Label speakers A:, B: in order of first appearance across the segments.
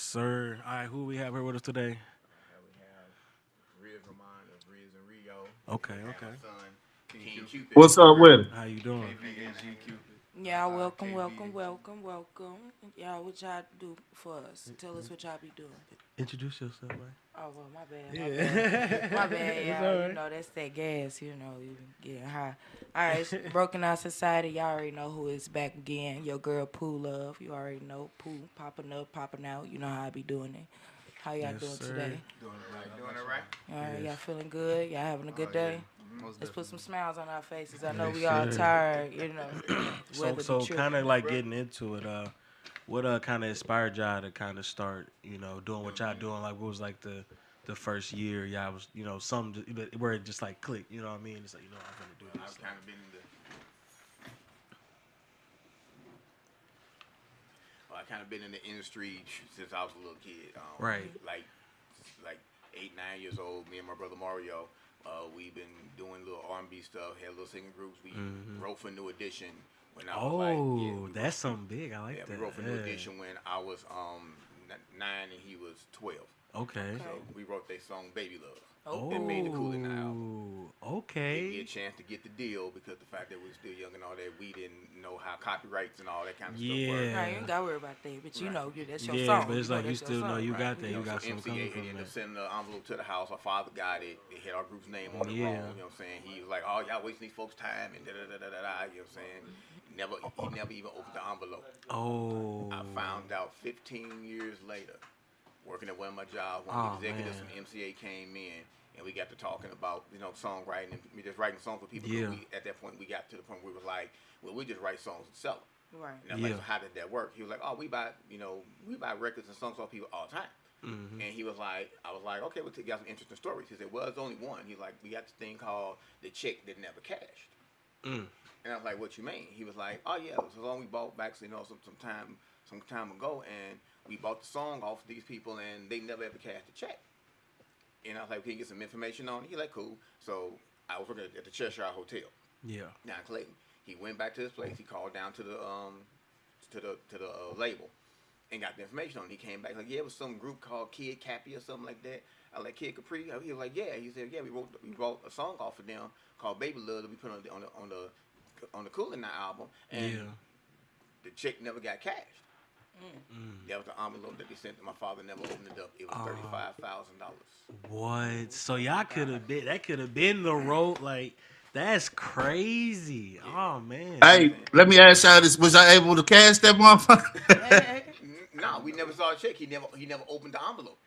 A: sir. All right, who we have here with us today?
B: We have Riz of Riz and Rio,
A: Okay,
B: and we have
A: okay.
B: my son, King Cupid.
C: What's up with it?
A: How you doing?
B: KVNG Cupid.
D: Y'all welcome, welcome,
B: KVNG.
D: welcome, welcome. Y'all, what y'all do for us? Tell us what y'all be doing.
A: Introduce yourself, man.
D: Oh, well, my bad, my
A: Yeah.
D: bad. My bad,
A: It's
D: y'all.
A: alright.
D: You know, that's that gas, you know, you getting high. All right, Broken Out Society, y'all already know who is back again. Your girl, Pooh Love. You already know. Pooh, popping up, popping out. You know how I be doing it. How y'all
A: Yes,
D: doing
A: sir.
D: today?
B: Doing it right. Doing it right.
D: All right,
A: Yes.
D: y'all feeling good? Y'all having a good
B: yeah.
D: day? Let's put some smiles on our faces. I know
A: Yes,
D: we all
A: sir.
D: tired, you know.
A: So,
D: Weather be
A: so
D: tripping.
A: kind of like getting into it. What kind of inspired y'all to kind of start, doing what y'all doing? Like, what was like the first year y'all was, something where it just like clicked. You know what I mean? It's like, I'm gonna do this.
B: I've kind of been in the. Well, I kind of been in the industry since I was a little kid.
A: Right.
B: Like 8, 9 years old. Me and my brother Mario. We've been doing little R&B stuff. Had little singing groups. We wrote for New Edition when I was like. Yeah,
A: Oh, that's something big. I like
B: yeah,
A: that.
B: we wrote for New Edition when I was 9 and he was 12.
A: Okay.
B: So we wrote their song "Baby Love."
D: Oh,
B: That made the Cool in the album.
A: Okay.
B: Didn't get a chance to get the deal because the fact that we were still young and all that, we didn't know how copyrights and all that kind of stuff
A: Yeah.
B: work.
D: Right, you ain't got to worry about that, but you
B: Right.
D: know, that's your
A: Yeah,
D: song.
A: but it's
D: know
A: like you
D: that's your
A: still know
D: song.
A: you
B: Right.
A: got that. You got
B: so
A: something coming
B: MCA
A: from
B: ended up
A: that.
B: sending the envelope to the house. Our father got it. They had our group's name on it
A: Yeah.
B: wrong. You know what I'm saying? He was like, "Oh, y'all wasting these folks' time," and da da da da da da. You know what I'm saying? He never even opened the envelope.
A: Oh.
B: I found out 15 years later, working at one of my jobs, when
A: Oh,
B: the executives
A: man.
B: from MCA came in, and we got to talking about songwriting and we just writing songs for people.
A: Yeah.
B: At that point, we got to the point where we was like, well, we just write songs and sell them.
D: Right.
B: And I'm like,
A: Yeah.
B: so how did that work? He was like, oh, we buy records and songs off people all the time.
A: Mm-hmm.
B: And he was like, I was like, okay, well, you got some interesting stories. He said, well, it's only one. He's like, we got this thing called the check that never cashed.
A: Mm.
B: And I was like, what you mean? He was like, oh yeah, so long we bought back, some time ago, and we bought the song off these people, and they never ever cashed the check. And I was like, can you get some information on it? He's like, cool. So I was working at the Cheshire Hotel
A: Yeah.
B: down in Clayton. He went back to his place. He called down to the label and got the information on it. He came back like, yeah, it was some group called Kid Cappy or something like that. I was like, Kid Capri. He was like, yeah. He said, yeah, we wrote a song off of them called Baby Love that we put on the Cool in That album, and
A: Yeah.
B: the check never got cashed.
A: Mm.
B: That was the envelope that they sent to my father. Never opened it up. It was $35,000.
A: What? So y'all could have been. That could have been the road. Like, that's crazy. Oh man.
C: Hey, let me ask y'all this: was I able to cash that motherfucker?
B: No, we never saw a check. He never opened the envelope.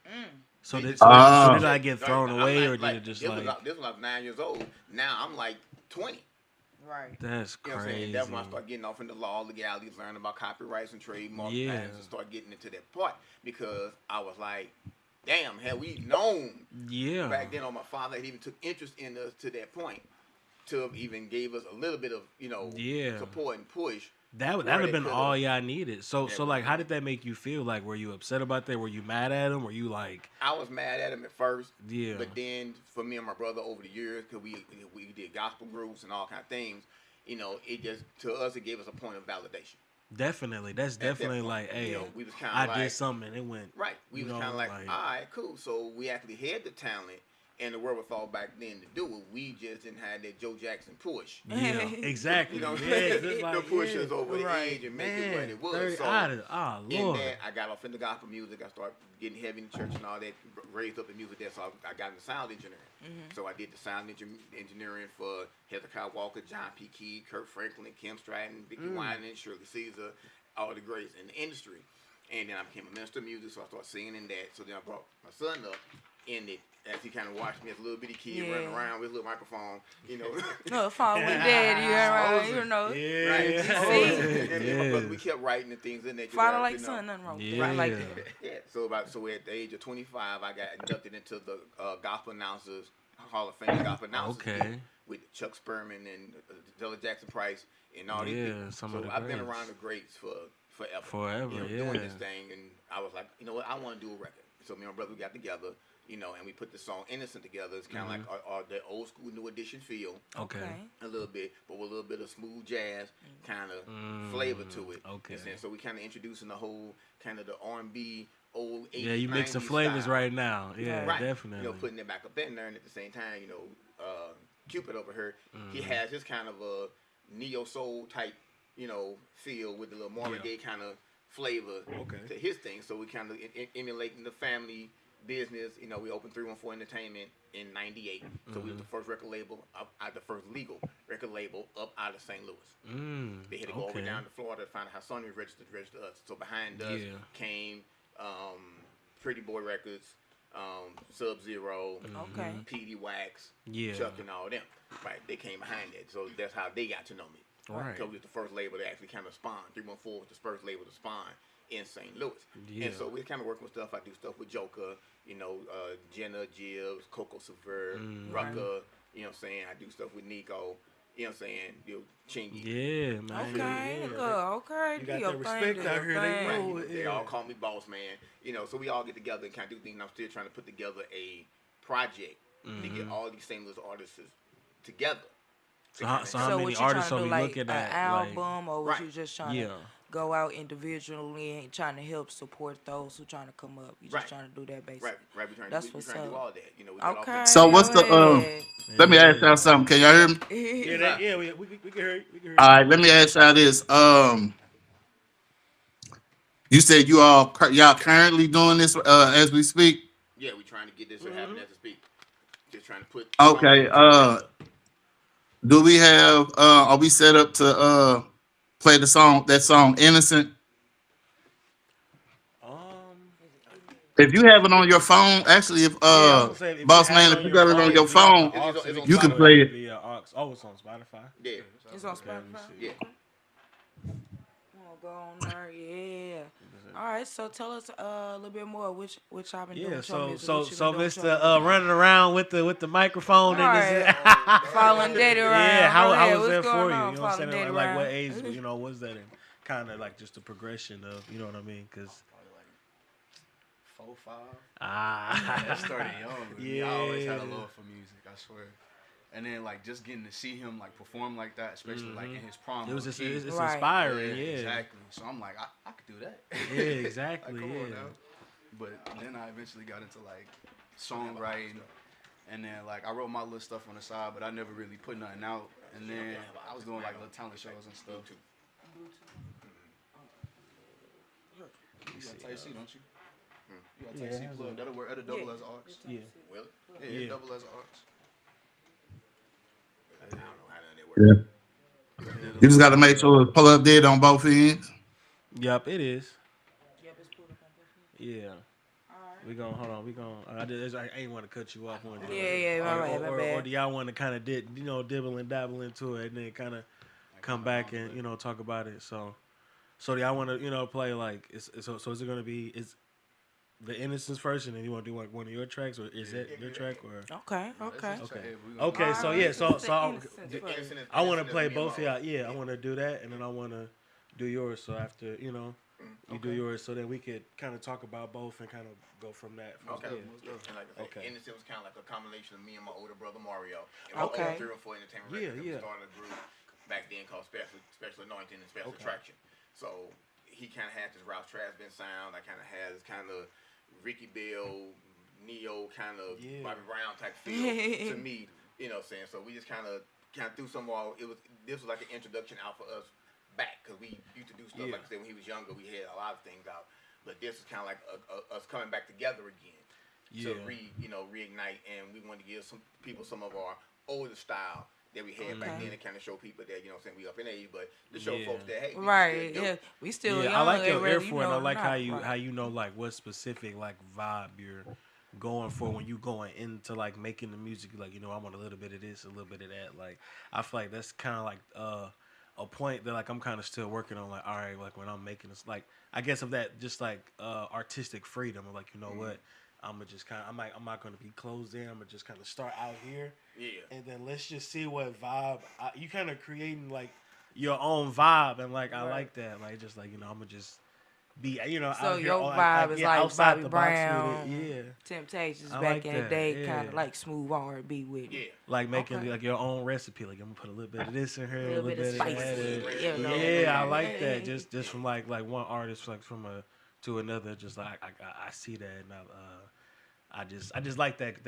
A: So did
C: Ah.
A: I get thrown
B: I'm
A: away, or
B: like,
A: did it just
B: this
A: like?
B: this was like 9 years old. Now I'm like 20.
D: Right.
A: That's
B: You know what I'm saying?
A: crazy.
B: That's when I start getting off into law, legalities, learning about copyrights and trademarks,
A: Yeah.
B: patents, and start getting into that part because I was like, damn, had we known
A: Yeah.
B: back then, or my father had even took interest in us to that point, to have even gave us a little bit of
A: Yeah.
B: support and push.
A: That would
B: where
A: have
B: they
A: been
B: could've-
A: all y'all needed. So
B: Yeah,
A: so like, how did that make you feel? Like, were you upset about that? Were you mad at him? Were you like,
B: I was mad at him at first,
A: yeah,
B: but then for me and my brother over the years, because we did gospel groups and all kind of things, it just to us it gave us a point of validation.
A: definitely? That's
B: At that
A: definitely
B: point,
A: like, hey,
B: we was kind
A: I
B: of like
A: did something and it went
B: right. We was kind of like, all right, cool. So we actually had the talent and the wherewithal back then to do it. We just didn't have that Joe Jackson push.
A: yeah, exactly.
B: You know,
A: yeah, just
B: the
A: like,
B: push us
A: yeah.
B: over the
D: Right.
B: edge and make it what it was.
A: 30
B: So
A: out of, oh
B: in
A: Lord.
B: that, I got off into gospel music. I started getting heavy in the church and all that. Raised up the music there, so I got into sound engineering. So I did the sound engineering for Hezekiah Walker, John P. Key, Kurt Franklin, Kim Stratton, Vicki Winans, Shirley Caesar, all the greats in the industry. And then I became a minister of music, so I started singing in that. So then I brought my son up in it as he kind of watched me as a little bitty kid running
D: Yeah.
B: around with a little microphone,
D: No, phone with daddy, you know.
A: Yeah.
B: Right.
D: See?
B: And then because we kept writing and things in that.
D: Father like son, nothing wrong with that. I like that.
B: Yeah. So at the age of 25, I got inducted into the Gospel Announcers Hall of Fame. Gospel Announcers
A: Okay.
B: with Chuck Sperman and Della Jackson Price and all these
A: Yeah,
B: people.
A: some
B: so
A: of the
B: I've been
A: greats.
B: around the greats for forever.
A: Forever,
B: doing
A: yeah.
B: this thing, and I was like, you know what, I want to do a record. So me and my brother we got together, and we put the song "Innocent" together. It's kind of like our the old school New Edition feel.
A: Okay.
B: A little bit, but with a little bit of smooth jazz kind of flavor to it.
A: Okay.
B: And so we kind of introducing the whole kind of the R&B old 80s,
A: Yeah, you mixing
B: 90s
A: flavors
B: style.
A: right now. Yeah,
B: Right.
A: definitely.
B: Putting it back up in there, and at the same time, Cupid over here, he
A: Mm-hmm.
B: has his kind of a neo soul type, feel with the little Marvin
A: Yeah.
B: Gaye kind of flavor
A: Okay.
B: to his thing. So we kind of emulating the family business. We opened 314 Entertainment in '98, so we was the first record label the first legal record label up out of St. Louis. They had to go over
A: Okay.
B: down to Florida to find out how Sony registered us. So behind us
A: Yeah.
B: came Pretty Boy Records, Sub Zero,
D: Okay.
B: PD Wax,
A: Yeah.
B: Chuck, and all them. Right, they came behind that. So that's how they got to know me.
A: Right.
B: Because we was the first label that actually kind of spawned. 314 was the first label to spawn in St. Louis.
A: Yeah.
B: And so we're kind of working with stuff. I do stuff with Joker, Jenna, Jibs, Coco Sever, Rucka, you know what I'm saying? I do stuff with Nico, you know what I'm saying? Chingy.
A: Yeah, man.
D: Okay,
A: Yeah.
D: look, okay.
A: You got
D: do your
A: that respect
D: thing, do
A: out
D: your
A: here, they
D: thing.
A: know.
B: Right. They
A: Yeah.
B: all call me boss man. So we all get together and kind of do things. And I'm still trying to put together a project to get all these St. Louis artists together.
A: So how
D: So
A: many
D: what you
A: artists
D: trying
A: are
D: to
A: we
D: do, like
A: looking
D: an
A: at?
D: album, or what
B: Right.
D: you just trying
A: Yeah.
D: to go out individually and trying to help support those who trying to come up? You just
B: Right.
D: trying to do that basically.
B: Right. We're trying,
D: That's
B: we're
D: what's
B: trying to do
D: up.
B: all that. We get all
D: Okay.
C: So what's the
D: go ahead.
C: let me ask y'all something. Can y'all hear me?
A: Yeah, we can hear you. We can hear you.
C: All right, let me ask y'all this. You said y'all currently doing this as we speak.
B: Yeah, we're trying to get this happening as a speak. Just trying to put
C: Okay. Do we have? Are we set up to play that song "Innocent"?
A: Um,
C: If you have it on your phone, actually, if
A: yeah, I was gonna say, if
C: boss
A: you have
C: man,
A: it
C: if you got it on your
A: if you got
C: phone,
A: the aux,
B: It's on
C: you can
B: Spotify.
C: play it.
A: via aux. Oh, it's on Spotify.
B: Yeah.
D: It's on
A: Okay, let me
D: Spotify.
A: see.
B: Yeah.
D: Oh, go on there, yeah. All right, so tell us a little bit more. Which I've been doing
A: Yeah,
D: with your music.
A: so
D: what you been doing with
A: Mr.
D: your music.
A: Running around with the microphone
D: All
A: niggas.
D: right. Falling dead around.
A: Yeah,
D: Go
A: how
D: ahead.
A: was
D: What's
A: that for
D: going
A: you?
D: on?
A: You know what I'm
D: Falling
A: saying?
D: dead
A: Like what
D: around.
A: age? Was that in? Kind of like just the progression of, you know what I mean? Because
E: Probably like 4, 5.
A: ah,
E: That started young.
A: Yeah.
E: I always had a love for music, I swear. And then like just getting to see him like perform like that, especially like in his prime.
A: it was just
E: low-key.
A: it's
D: Right.
A: inspiring. Yeah,
E: Exactly. So I'm like, I could do that.
A: Yeah, exactly.
E: Like, come on
A: Yeah.
E: now. But then I eventually got into like songwriting, and then like I wrote my little stuff on the side, but I never really put nothing out. And then I was doing like little talent shows and stuff. You got Type C, don't you? You got Type C plug. That'll work. That'll double as aux.
A: Yeah.
B: Well,
E: Yeah,
A: Yeah.
E: double as aux.
B: I don't know how none of that works.
C: Yeah. You just got to make sure it's pull up dead on both ends.
A: Yep, it is.
D: Yep, it's pulled up on both
A: Yeah. We gonna hold on. We gonna. I ain't want to cut you off on it.
D: Yeah, my bad, my
A: Or
D: bad.
A: do y'all want to kind of dibble and dabble into it, and then kind of come back and talk about it? So do y'all want to play like so is it gonna be is the Innocence first, and then you want to do like one of your tracks, or is that your track or?
D: Okay.
A: Okay.
E: Okay.
A: Okay, so yeah, so
D: Innocence
A: I want to
B: Innocent
A: play
B: is me and
A: both of
B: Mo.
A: y'all. Yeah, I want to do that, and then I want to do yours. So after you do yours, so then we could kind of talk about both and kind of go from that.
B: Okay.
A: Yeah.
B: And like I said,
A: Okay.
B: Innocent was kind of like a combination of me and my older brother Mario. And
D: Okay.
B: 314 Entertainment
A: Yeah,
B: Records.
A: yeah.
B: We started a group back then called Special Anointing and Special
A: Okay.
B: Attraction. So he kind of had this Ralph Trasbin sound. I kind of had this kind of Ricky Bell, Neo kind of
A: Yeah.
B: Bobby Brown type feel to me. You know what I'm saying? So we just kind of threw some all. This was like an introduction out for us back because we used to do stuff
A: Yeah.
B: like I said when he was younger. We had a lot of things out, but this is kind of like us coming back together again to reignite, and we wanted to give some people some of our older style that we had back then, and kind of show people that we up in age, but to show folks that hey, we
D: Right.
B: can still do
D: Yeah.
B: it.
D: We still
A: Yeah,
D: young.
A: I like your
D: whether
A: ear
D: you
A: for it.
D: know
A: I
D: or
A: like
D: not.
A: how you
D: Right.
A: like what specific like vibe you're going for when you going into like making the music. Like I want a little bit of this, a little bit of that. Like I feel like that's kind of like a point that like I'm kind of still working on. Like all right, like when I'm making this, like I guess of that just like artistic freedom. Of like what. I'm not gonna be closed in. I'm gonna just kind of start out here, and then let's just see what vibe you kind of creating like your own vibe, and like I like that, like just like I'm gonna just be
D: So
A: out here,
D: your vibe is like
A: outside
D: Bobby
A: the
D: Brown,
A: box with it,
D: Temptations
A: I
D: back
A: like
D: in the
A: that,
D: day,
A: yeah.
D: kind of like smooth R&B with it.
B: Yeah.
A: like making
D: Okay.
A: like your own recipe. Like I'm gonna put a little bit of this in here,
D: A
A: a
D: little bit of
A: bit of
D: spicy,
A: that.
D: you know.
A: Yeah, I like that. Just from like one artist, like from a to another. Just like I see that, and I just like that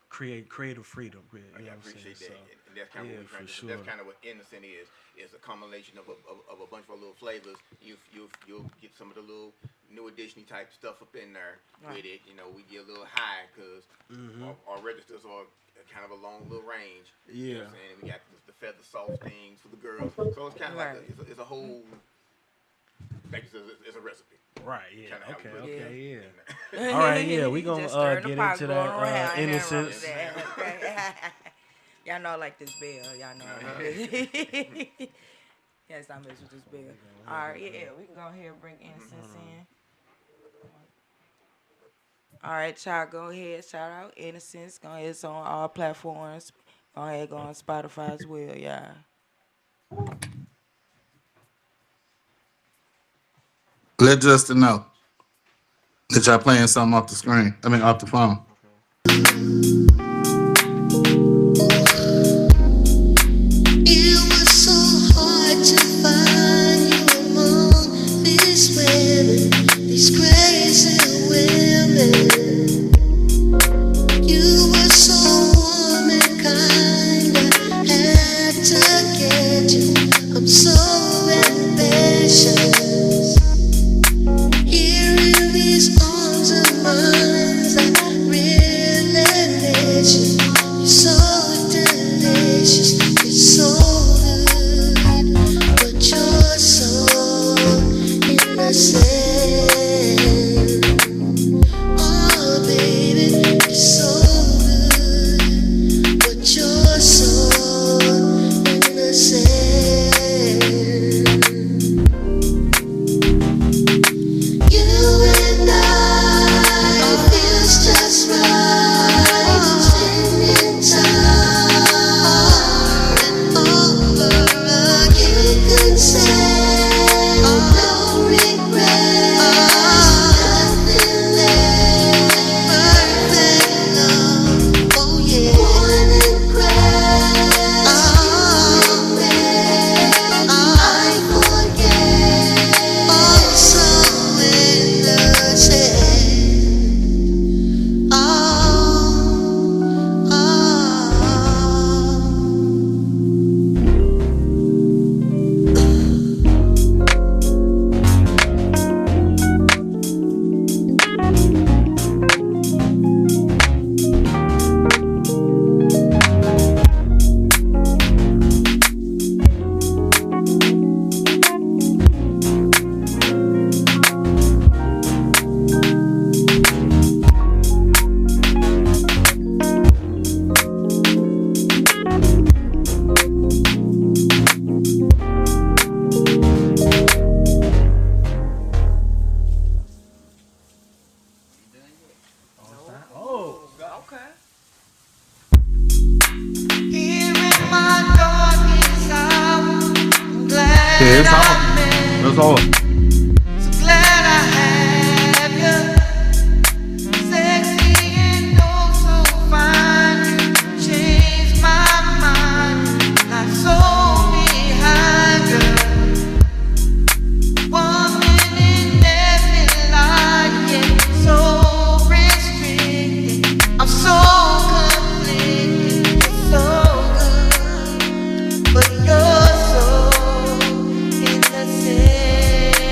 A: creative freedom. You know
B: Yeah, I
A: what I'm saying?
B: appreciate that,
A: So,
B: and that's kind of
A: yeah,
B: what we're
A: for
B: trying to do.
A: sure.
B: That's kind of what innocent is. It's a combination of a bunch of our little flavors. You'll get some of the little new edition type stuff up in there with it. You know, we get a little high because our registers are kind of a long little range. You know
A: Yeah.
B: what I'm saying? And we got the feather soft things for the girls. So it's kind of like it's a whole, like it's a recipe.
A: Right, yeah.
B: Kinda how we
A: Okay,
B: look
A: okay,
B: at
A: yeah. All right, yeah, we
D: Just
A: gonna
D: stirring the
A: get
D: pot
A: into
D: going
A: that
D: around. Ain't nothing wrong
A: innocence.
D: with that. Y'all know I like this bell. Y'all know. Yes, I mess with this bell. All right, yeah, we can go ahead and bring innocence in. All right, y'all, go ahead. Shout out Innocence. Go ahead, it's on all platforms. Go ahead, go on Spotify as well, y'all.
C: Let Justin know that y'all playing something off the screen. I mean, off the phone.
F: It was so hard to find you among these women, these crazy women. You were so warm and kind, I had to get you. I'm so impatient. Here in these arms of mine, I really need you. You're so delicious, you're so good, but you're so innocent. Oh, baby, you're so good, but you're so innocent. You and I feels just right. Spending time over again. You could say no regrets, nothing left. Perfect love, oh yeah. Born and bred, I forget. Oh, so innocent.
A: Oh,
D: Okay.
F: Here in my darkest hour, I'm glad
C: Yeah, it's
F: I
C: all.
F: met.
C: That's all.
F: So glad I have you. Sexy and oh so fine. You changed my mind. Not so behind you. Woman in every line. Yeah, so restricted. I'm so conflicted. You're so good, but you're so innocent.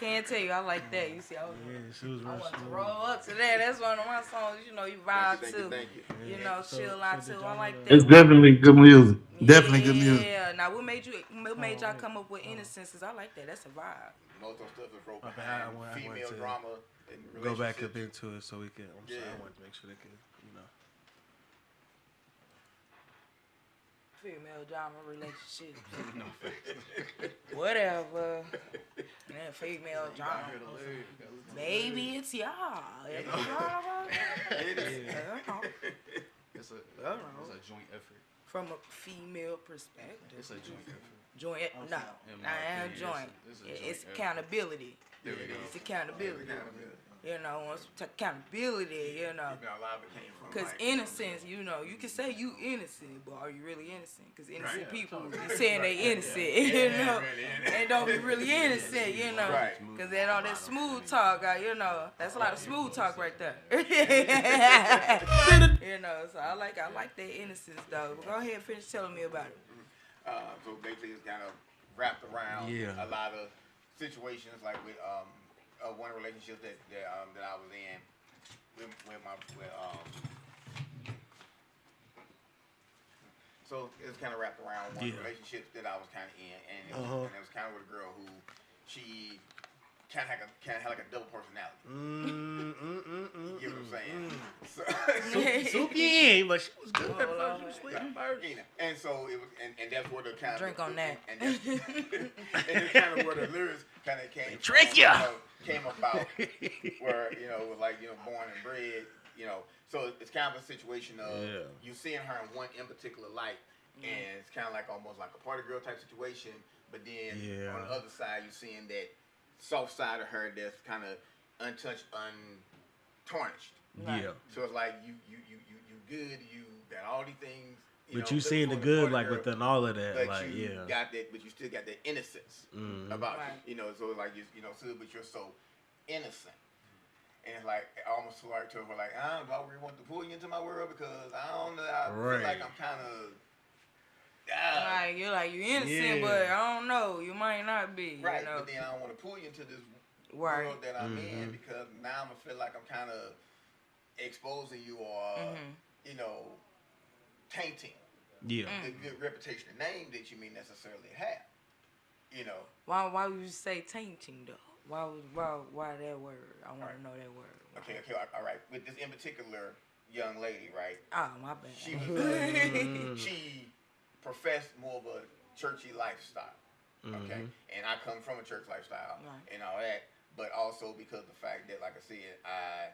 D: can't tell you. I like that. You see, I was.
A: Yeah, she was
D: I
A: real
D: want to
A: smooth.
D: roll up to that. That's one of my songs. You know, you vibe
B: Thank
D: to.
B: you, thank you.
D: You know,
A: So-
D: chill
A: so
D: out
A: did
D: too.
A: y'all
D: I like
A: know
D: that.
C: It's definitely good music. Definitely good music.
D: Yeah. Now, what made y'all
A: wait.
D: come up with Innocence? 'Cause I like that. That's a vibe.
B: Most of the stuff is wrote
A: My bad,
B: behind
A: I wanted
B: female
A: to
B: drama and
A: Go back up
B: relationships.
A: into it so we can. I'm sorry,
B: Yeah.
A: I wanted to make sure they could,
D: Female drama relationship. Whatever. Yeah, female drama. Maybe it's y'all.
B: It is.
E: It's a joint effort.
D: From a female perspective.
E: It's a joint effort.
D: Joint, no,
E: In my
D: I am
E: opinion,
D: joint.
E: it's a
D: It's
E: joint effort.
D: accountability.
E: There we go.
D: It's accountability. You know, once accountability, you know.
B: You know, a lot of it came from
D: Because
B: like,
D: innocence, you know, you can say you innocent, but are you really innocent? Because innocent
B: Right.
D: people be saying they innocent, you know. They don't be really innocent, you know.
B: Right.
D: Because then all that smooth talk, you know, that's a lot of smooth talk right there. You know, so I like that innocence, though. But go ahead and finish telling me about it.
B: So basically, it's kind of wrapped around
A: Yeah.
B: a lot of situations, like with one relationship that I was in so it's kind of wrapped around one
A: Yeah.
B: relationship that I was kind of in, and it was kind of with a girl who she kind of had like a double personality. You get what I'm saying? So,
A: Soupy, but she was good at
D: Oh,
A: first. She was sweet at first.
B: you know, and so it was, and that's where the kind
D: Drink
B: of
D: on that.
B: and that's kind of where the lyrics kind of came.
A: Trick
B: from,
A: ya!
B: Came about where it was like born and bred. So it's kind of a situation of you seeing her in one in particular light, and it's kind of like almost like a party girl type situation. But then on the other side, you're seeing that soft side of her that's kind of untouched, untarnished.
A: Yeah.
B: So it's like you good, you got all these things.
A: But you seeing the good, like within all of that,
B: but
A: like
B: you
A: yeah.
B: got that, but you still got that innocence about you. So it's like so, but you're so innocent, and it's like almost like to her, like I don't really want to pull you into my world because I don't know. I feel like I'm kind of.
D: Like you're innocent, but I don't know. You might not be.
B: Right,
D: You know?
B: but then I don't want to pull you into this
D: Right.
B: world that I'm in because now I'm gonna feel like I'm kind of exposing you or tainting
A: Yeah.
B: the good reputation and name that you may necessarily have.
D: Why would you say tainting though? Why that word? I want to know that word.
B: Okay, all right. With this in particular young lady, right?
D: Oh, my bad.
B: She was she professed more of a churchy lifestyle. Okay, and I come from a church lifestyle and all that, but also because of the fact that, like I said, I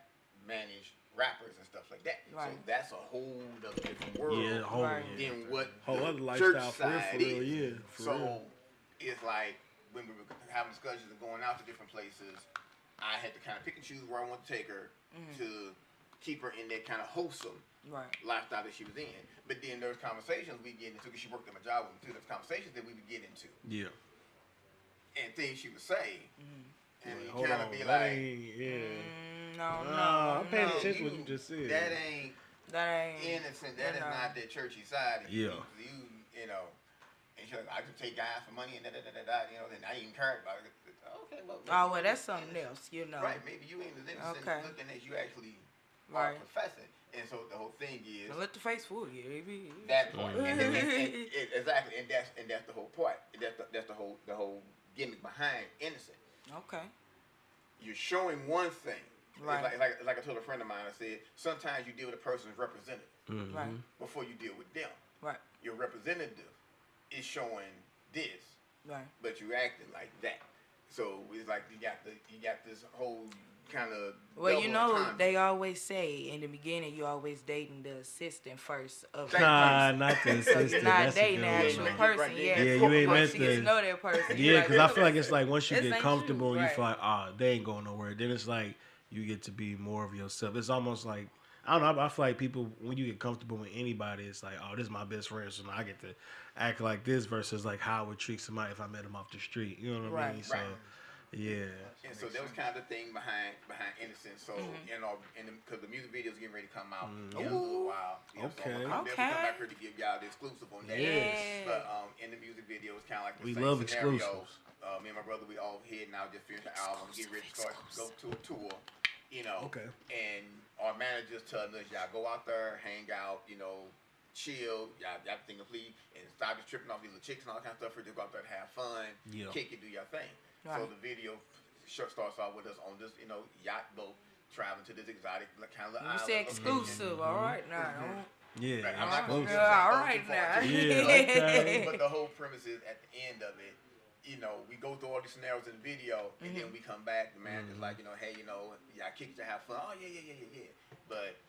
B: manage rappers and stuff like that.
D: Right.
B: So that's a whole other different world
A: Yeah,
B: than what
A: whole
B: the
A: other
B: church
A: lifestyle for real,
B: side
A: for real,
B: is.
A: yeah, for
B: so
A: real.
B: it's like when we were having discussions and going out to different places, I had to kind of pick and choose where I want to take her to keep her in that kind of wholesome lifestyle that she was in. But then there's conversations we get into, because she worked at my job with me too, there's conversations that we would get into.
A: Yeah.
B: And things she would say. And you
A: Hold
B: kind
A: on,
B: of be
A: that
B: like,
A: ain't,
D: No.
A: I'm paying attention to what you just said.
B: that ain't innocent. That is
D: know.
B: not that churchy side. of
A: Yeah.
B: You know. And she's like, I can take guys for money and then I ain't even care about it. Okay, well.
D: Oh, well, that's something else, you know.
B: Right, maybe you ain't as innocent looking as you actually are
D: Right.
B: professing. And so the whole thing is
D: Don't let the face fool you, baby.
B: that part. Exactly, and that's the whole part. That's the whole gimmick behind innocent.
D: Okay.
B: You're showing one thing.
D: Right.
B: It's like I told a friend of mine, I said, sometimes you deal with a person's representative
D: Right.
B: before you deal with them.
D: Right.
B: Your representative is showing this,
D: Right.
B: but you're acting like that. So it's like you got this whole kind of.
D: Well, you know, they always say in the beginning you always dating the assistant first of the
A: Nah,
D: person.
A: not the
D: So
A: assistant.
D: you're not
A: That's a
D: dating the
A: good
D: actual
A: one.
D: person. Yeah,
A: Yeah, you ain't meant
D: Once you get to
A: to.
D: know that person.
A: Yeah, because I feel like it's like once you
D: This
A: get
D: ain't
A: comfortable
D: you,
A: and you
D: right.
A: feel like, they ain't going nowhere, then it's like you get to be more of yourself. It's almost like, I don't know, I feel like people, when you get comfortable with anybody, it's like, this is my best friend, so now I get to act like this versus like how I would treat somebody if I met him off the street. You know what I mean?
D: Right.
A: So Yeah.
B: And so that was kind of the thing behind Innocence. So because the music video's getting ready to come out in a little while.
A: Okay.
B: So I'm gonna come back here to give y'all the exclusive on that.
A: Yes.
B: But in the music video, it's kind of like the
A: We
B: same
A: love
B: scenario.
A: exclusives.
B: Me and my brother, we all heading out, just finished the album, getting ready to go to a tour.
A: Okay.
B: And our manager's telling us, y'all go out there, hang out, chill, y'all think complete, and stop just tripping off these little chicks and all that kind of stuff. For just go out there and have fun, kick it, do your thing.
D: Right.
B: So the video starts off with us on this, yacht boat traveling to this exotic kind of
D: You
B: island.
D: said exclusive, all right now.
A: Yeah.
B: Right, I'm not gonna
D: All right now.
A: Yeah, okay.
B: But the whole premise is at the end of it, we go through all these scenarios in the video, and then we come back. The manager's like, hey, I kicked to have fun. Oh yeah. But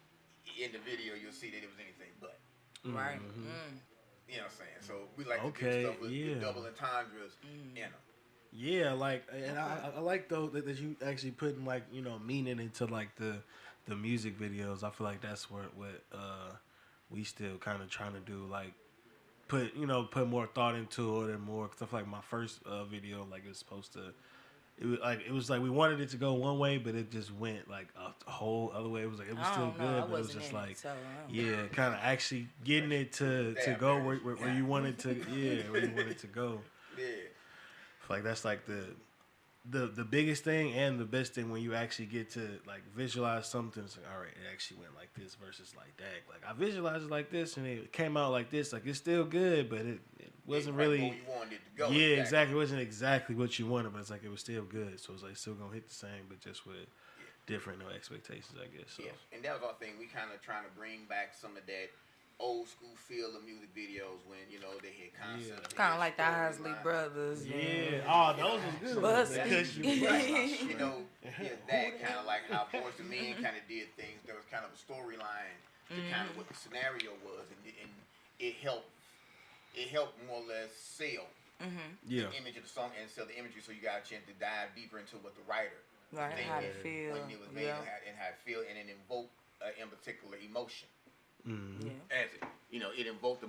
B: in the video, you'll see that it was anything but.
D: Right.
B: You know what I'm saying? So we like to
A: Okay,
B: do stuff with double entendres in them.
A: Yeah, like, and I like though that you actually putting like meaning into like the music videos. I feel like that's what we still kind of trying to do, like put more thought into it and more stuff. Like my first video, like it was supposed to, it was like we wanted it to go one way, but it just went like a whole other way. It was still good, but it was just like kind of actually getting it to go where you wanted to, where you wanted to go.
B: Yeah.
A: Like that's like the biggest thing and the best thing when you actually get to like visualize something. It's like, all right, it actually went like this versus like that. Like I visualized it like this and it came out like this. Like it's still good, but it wasn't really.
B: Where you wanted it to go.
A: Yeah, exactly. It wasn't exactly what you wanted, but it's like it was still good. So it's like still gonna hit the same, but just with different expectations, I guess. So.
B: Yeah, and that was our thing. We kind of trying to bring back some of that old school feel of music videos when they had concepts.
D: Kind of like the Isley Brothers.
A: Yeah. Oh, those was good.
B: That kind of like how Boys to Men kind of did things. There was kind of a storyline to kind of what the scenario was, and it helped more or less sell the image of the song and sell the imagery. So you got a chance to dive deeper into what the writer
D: how to feel,
B: when it was made and how it feel, and it invoked in particular emotion. As it invoked an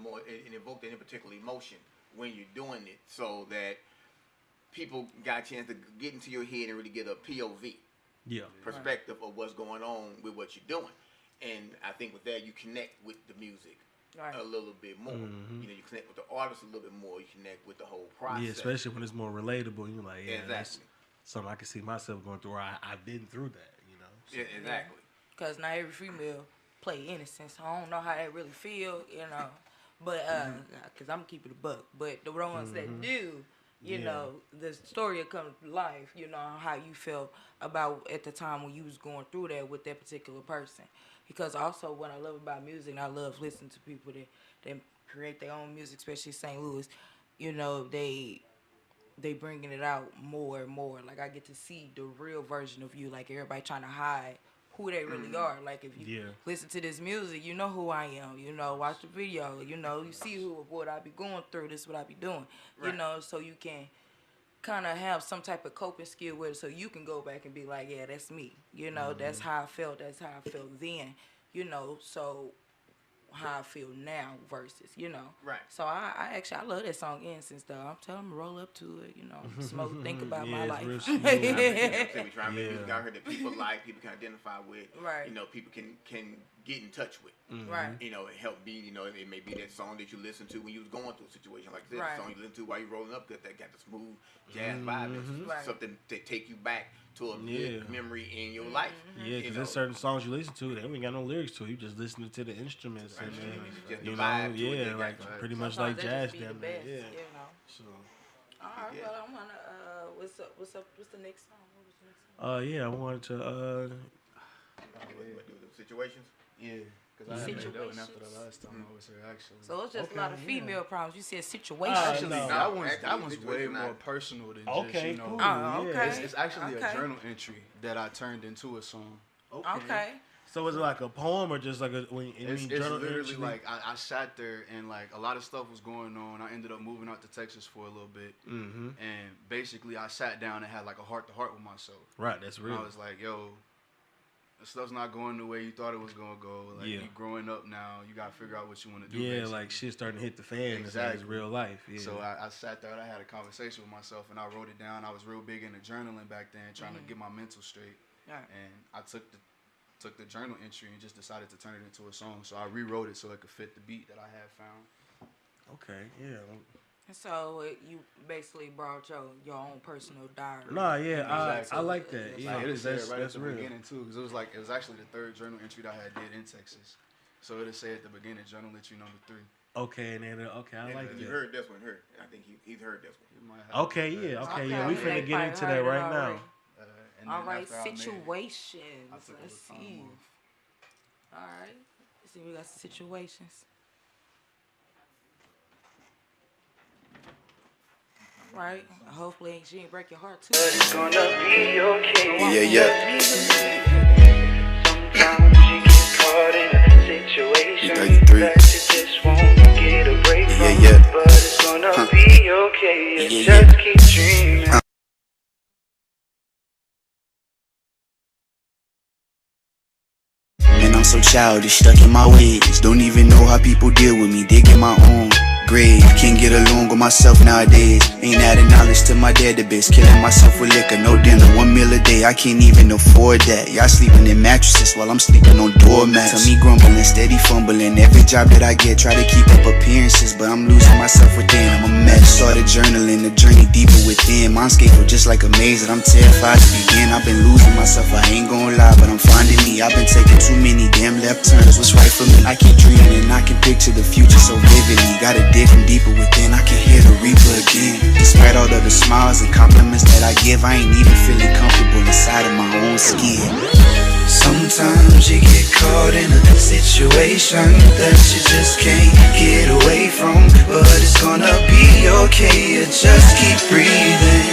B: in particular emotion when you're doing it, so that people got a chance to get into your head and really get a POV perspective of what's going on with what you're doing. And I think with that you connect with the music a little bit more. You connect with the artist a little bit more. You connect with the whole process.
A: Yeah, especially when it's more relatable. You're like,
B: exactly.
A: That's something I can see myself going through. Or I've been through that. So.
B: Yeah, exactly.
D: Because not every female play Innocence. I don't know how they really feel, but because I'm keeping it a buck. But the ones that do, the story will come to life. How you felt about at the time when you was going through that with that particular person. Because also what I love about music, and I love listening to people that create their own music, especially St. Louis. They bringing it out more and more. Like I get to see the real version of you. Like everybody trying to hide who they really are. Like if you listen to this music, you know who I am. Watch the video. You see what I be going through. This is what I be doing.
B: Right.
D: So you can kind of have some type of coping skill with it, so you can go back and be like, yeah, that's me. That's how I felt. That's how I felt then. So how I feel now versus,
B: Right.
D: So I love that song Innocence though. I'm telling them to roll up to it, smoke, think about my life.
B: We trying to make music out here that people like, people can identify with,
D: right?
B: People can get in touch with,
D: right?
B: It help be, it may be that song that you listen to when you was going through a situation like this,
D: right.
B: The song you listen to while you rolling up, that got the smooth jazz vibe,
D: right.
B: Something to take you back to a good memory in your life.
A: Yeah, because there's certain songs you listen to, they ain't got no lyrics to it. You just listening to the instruments and then, like pretty much like jazz down there. Yeah. So.
D: All right, well, I wanna. What's up? What's the next song? What was the next song?
A: Yeah, I wanted to.
B: Situations.
E: Yeah. Because I had made that one after the last time I was here, actually.
D: So it's just a lot of female problems. You said situations.
E: Actually,
A: no.
E: that one's way more personal than just,
A: cool.
D: Okay.
E: It's actually a journal entry that I turned into a song.
D: Okay.
A: So is it like a poem or just like
E: It's literally like I sat there and like a lot of stuff was going on. I ended up moving out to Texas for a little bit, and basically I sat down and had like a heart to heart with myself.
A: Right, that's real.
E: And I was like, yo, stuff's not going the way you thought it was gonna go. Like you growing up now, you gotta figure out what you want to do.
A: Yeah, basically. Like shit starting to hit the fan. Exactly, it's real life. Yeah.
E: So I sat there and I had a conversation with myself and I wrote it down. I was real big into journaling back then, trying to get my mental straight. Yeah. And I took the journal entry and just decided to turn it into a song. So I rewrote it so it could fit the beat that I had found.
A: Okay, yeah.
D: So you basically brought your own personal diary.
A: Nah, yeah, exactly. I like that. Yeah,
E: like,
A: that's
E: right
A: that's
E: at the
A: real.
E: beginning too, because it was actually the third journal entry that I had did in Texas. So it'll say at the beginning, journal entry number 3.
A: Okay, and then I like that.
B: You heard this one, I think he's heard this one.
A: Okay, yeah. We finna get into that right now.
D: All right, situations. Let's see. All right, let's see. We got some situations. Right. Hopefully she ain't break your heart too. But it's gonna be okay.
F: Yeah. Sometimes you get caught in a situation that you just won't get a break from. But it's gonna be okay. You just keep dreaming.
G: Man, I'm so childish, stuck in my ways. Don't even know how people deal with me, digging my own grave. Can't get along with myself nowadays. Ain't adding knowledge to my database. Killing myself with liquor, no dinner, 1 meal a day. I can't even afford that. Y'all sleeping in mattresses while I'm sleeping on doormats. Tell me grumbling, steady fumbling. Every job that I get, try to keep up appearances, but I'm losing myself within. I'm a mess. Started journaling, the journey deeper within. Mindscape was just like a maze that I'm terrified to begin. I've been losing myself, I ain't gonna lie, but I'm finding me. I've been taking too many damn left turns. What's right for me? I keep dreaming and I can picture the future so vividly. Gotta dig from deeper within, I can hear the reaper again. Despite all of the smiles and compliments that I give, I ain't even feeling comfortable inside of my own skin.
F: Sometimes you get caught in a situation that you just can't get away from. But it's gonna be okay, you just keep breathing.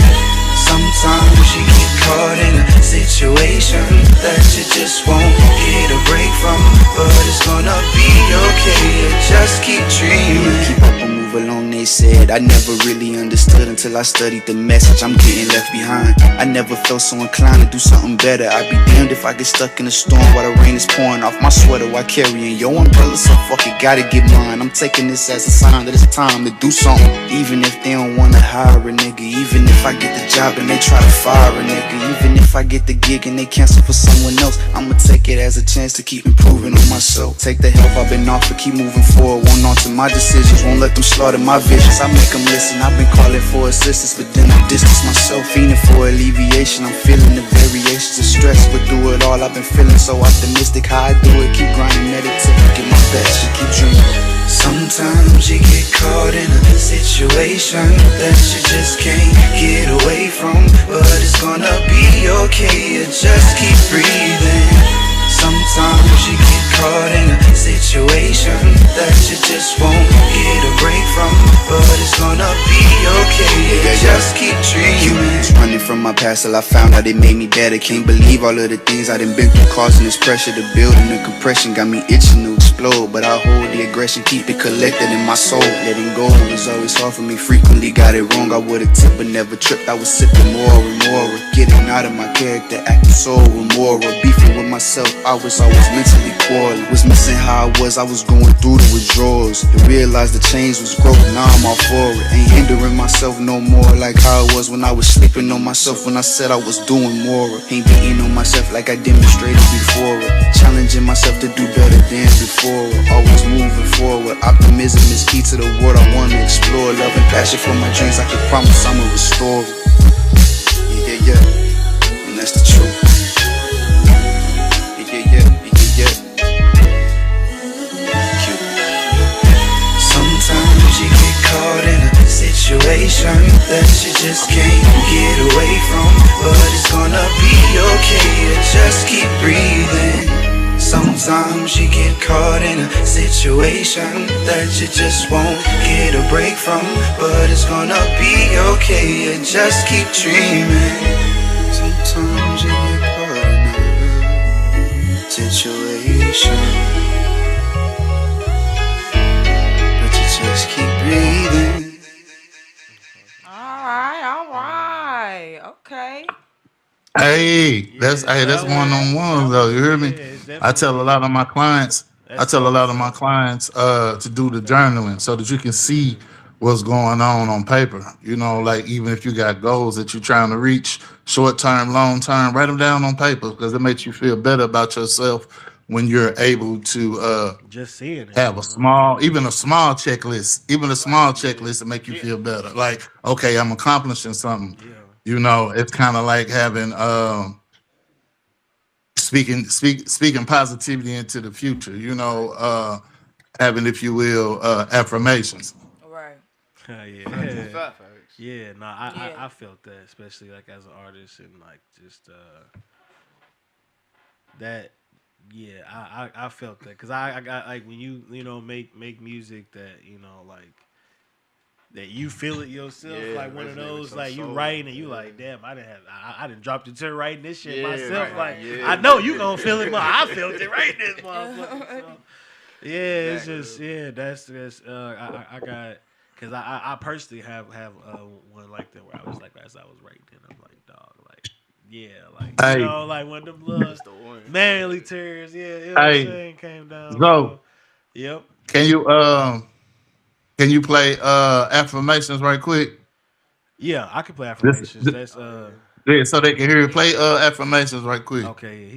F: Sometimes you get caught in a situation that you just won't get a break from. But it's gonna be okay, you just keep dreaming.
G: Keep up and move along, they said. I never really understood until I studied the message. I'm getting left behind. I never felt so inclined to do something better. I'd be damned if I get stuck in a storm while the rain is pouring off my sweater while carrying your umbrella. So fuck it, gotta get mine. I'm taking this as a sign that it's time to do something. Even if they don't wanna hire a nigga, even if I get the job and they try to fire a nigga, even if I get the gig and they cancel for someone else, I'ma take it as a chance to keep improving on myself. Take the help I've been offered, keep moving forward, won't alter my decisions, won't let them slaughter my visions. I make them listen, I've been calling for assistance, but then I distance myself, fiending for alleviation. I'm feeling the variations of stress, but through it all I've been feeling so optimistic. How I do it, keep grinding, meditate, get my best, and keep dreaming.
F: Sometimes you get caught in a situation that you just can't get away from. But it's gonna be okay, you just keep breathing. Sometimes you get caught in a situation that you just won't get a break from. But it's gonna be okay, you just keep dreaming.
G: Running from my past till I found out it made me better. Can't believe all of the things I done been through, causing this pressure to build, and the compression got me itching to explode. But I hold the aggression, keep it collected in my soul. Letting go was always hard for me, frequently got it wrong. I would've tipped but never tripped, I was sipping more and more. Getting out of my character, acting so immoral. Beefing with myself, I was always mentally quarreling. Was missing how I was going through the withdrawals. And realized the change was growth, now I'm all for it. Ain't hindering myself no more like how it was when I was sleeping on myself, when I said I was doing more. Ain't beating on myself like I demonstrated before. Challenging myself to do better than before. Always moving forward, optimism is key to the world I wanna explore. Love and passion for my dreams, I can promise I'ma restore it. Yeah, and that's the truth. Yeah.
F: Sometimes you get caught in a situation that you just can't get away from. But it's gonna be okay, you just keep breathing. Sometimes you get caught in a situation that you just won't get a break from. But it's gonna be okay, you just keep dreaming.
G: Sometimes you get caught in a situation, but you just keep breathing.
D: All right. Okay.
C: That's one on one though. You hear me?
A: It's
C: I tell a
A: definitely
C: lot of my clients. I
A: that's
C: tell a lot of my
A: heartfelt.
C: clients to do the journaling so that you can see what's going on paper. You know, like even if you got goals that you're trying to reach, short term, long term, write them down on paper because it makes you feel better about yourself when you're able to
A: Just seeing it,
C: have
A: you know.
C: even a small checklist, even a small checklist to make you
B: Yeah.
C: feel better. Like, okay, I'm accomplishing something.
A: Yeah.
C: You know, it's kind of like having speaking positivity into the future. You know, having, if you will, affirmations.
D: Right.
E: Facts.
A: Yeah.
E: Facts.
A: Yeah, no,
D: Yeah.
A: I felt that, especially like as an artist and like just that. Yeah, I felt that because I got like when you know make music that you know like that you feel it yourself,
E: Yeah,
A: like one of
E: resonate with
A: those
E: your
A: like you
E: soul.
A: writing and you
E: Yeah.
A: like, damn, I didn't drop the to writing this shit
E: Yeah,
A: myself.
E: right,
A: Like
E: yeah.
A: I know you gonna feel it, but I felt it right this motherfucker. So, yeah, it's
B: Exactly.
A: just that's I got because I personally have one like that where I was like as I was writing, I'm like dog like yeah like you
C: Hey,
A: know like when them little
E: That's the one.
A: manly tears you know what I'm
C: hey,
A: saying came down
C: Zo,
A: so yep
C: can you play affirmations right quick?
A: yeah I can play
C: This,
A: affirmations that's
E: Oh yeah.
C: yeah, so they can hear it. Play affirmations right quick.
A: okay,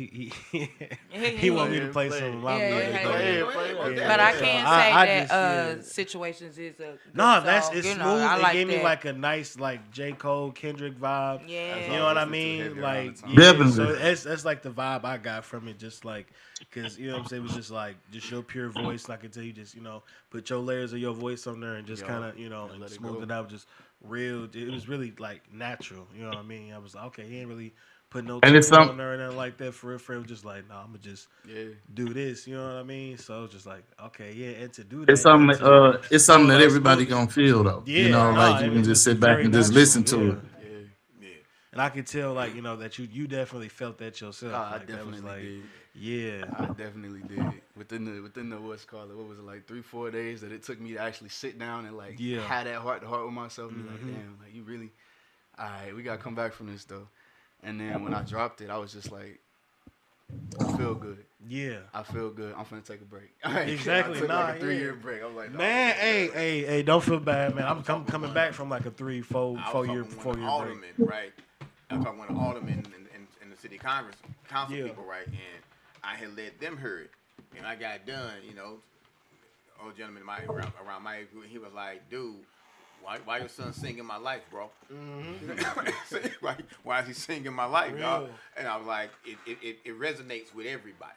A: he
D: Yeah,
A: want
E: Go
A: me to
E: ahead,
A: play
E: play
A: some
E: it.
A: of my
D: yeah,
A: music.
D: yeah,
A: Go ahead.
B: Go ahead, most
A: Yeah,
D: But I
B: definitely.
A: so
D: can say
A: I
D: that
A: just yeah.
D: situations is a good
A: No,
D: song.
A: it's
D: You know,
A: smooth.
D: I
A: It
D: like
A: gave me
D: that.
A: like a nice like J Cole Kendrick vibe.
E: That's
A: You
E: why
A: know
E: I
A: what I
E: listen to
A: mean?
E: heavy around the
A: Like
E: time.
A: yeah. So
C: Definitely.
A: that's like the vibe I got from it. Just like because you know what I'm saying it was just like just your pure voice. Like until you just you know put your layers of your voice on there and just kind of you know
E: and
A: and
E: let it
A: smooth
E: go.
A: it out. Just real. It was really like natural. You know what I mean? I was like okay. He ain't really put no
C: And it's
A: tune
C: some
A: on there and nothing like that for real. For real. Just like no, I'm gonna just
E: Yeah.
A: do this. You know what I mean? So it's just like okay, yeah. And to do
C: it's
A: that and
C: something
A: to
C: it's
A: do
C: something
A: it
C: that
A: like
C: everybody
A: smooth.
C: gonna feel though. You
A: Yeah,
C: know,
E: Right.
A: no,
C: like you
A: it
C: can
A: was
C: just
A: just
C: sit back
A: very
C: and just
A: natural.
C: listen to
A: Yeah,
C: it.
E: Yeah.
B: Yeah.
A: and I could tell like you know that you definitely felt that yourself.
E: I
A: Like that was
E: definitely
A: like,
E: did.
A: yeah,
E: I definitely did. Within the what's called it, what was it like 3-4 days that it took me to actually sit down and like
A: yeah,
E: have that heart to heart with myself and be like,
A: hmm
E: damn, like you really, all right, we gotta come back from this though. And then when I dropped it, I was just like, I feel good.
A: yeah.
E: I feel good. I'm finna take a break. I
A: Exactly.
E: took
A: Nah,
E: like a 3 year
A: yeah.
E: break. I was like, no, I'm
A: Man,
E: taking a
A: hey,
E: break.
A: hey, don't feel bad, man.
B: I was
A: I'm
B: talking
A: coming
B: one.
A: back from like a three, four,
B: I was
A: four year,
B: talking with one
A: 4 year break.
B: alderman, right? I was talking with an alderman in the city Congress council
A: Yeah.
B: people, right? And I had let them hear it, and I got done. You know, old gentleman around my age, he was like, "Dude, why your son singing my life, bro? why is he singing my life, y'all?"
A: Real.
B: And I was like, it resonates with everybody.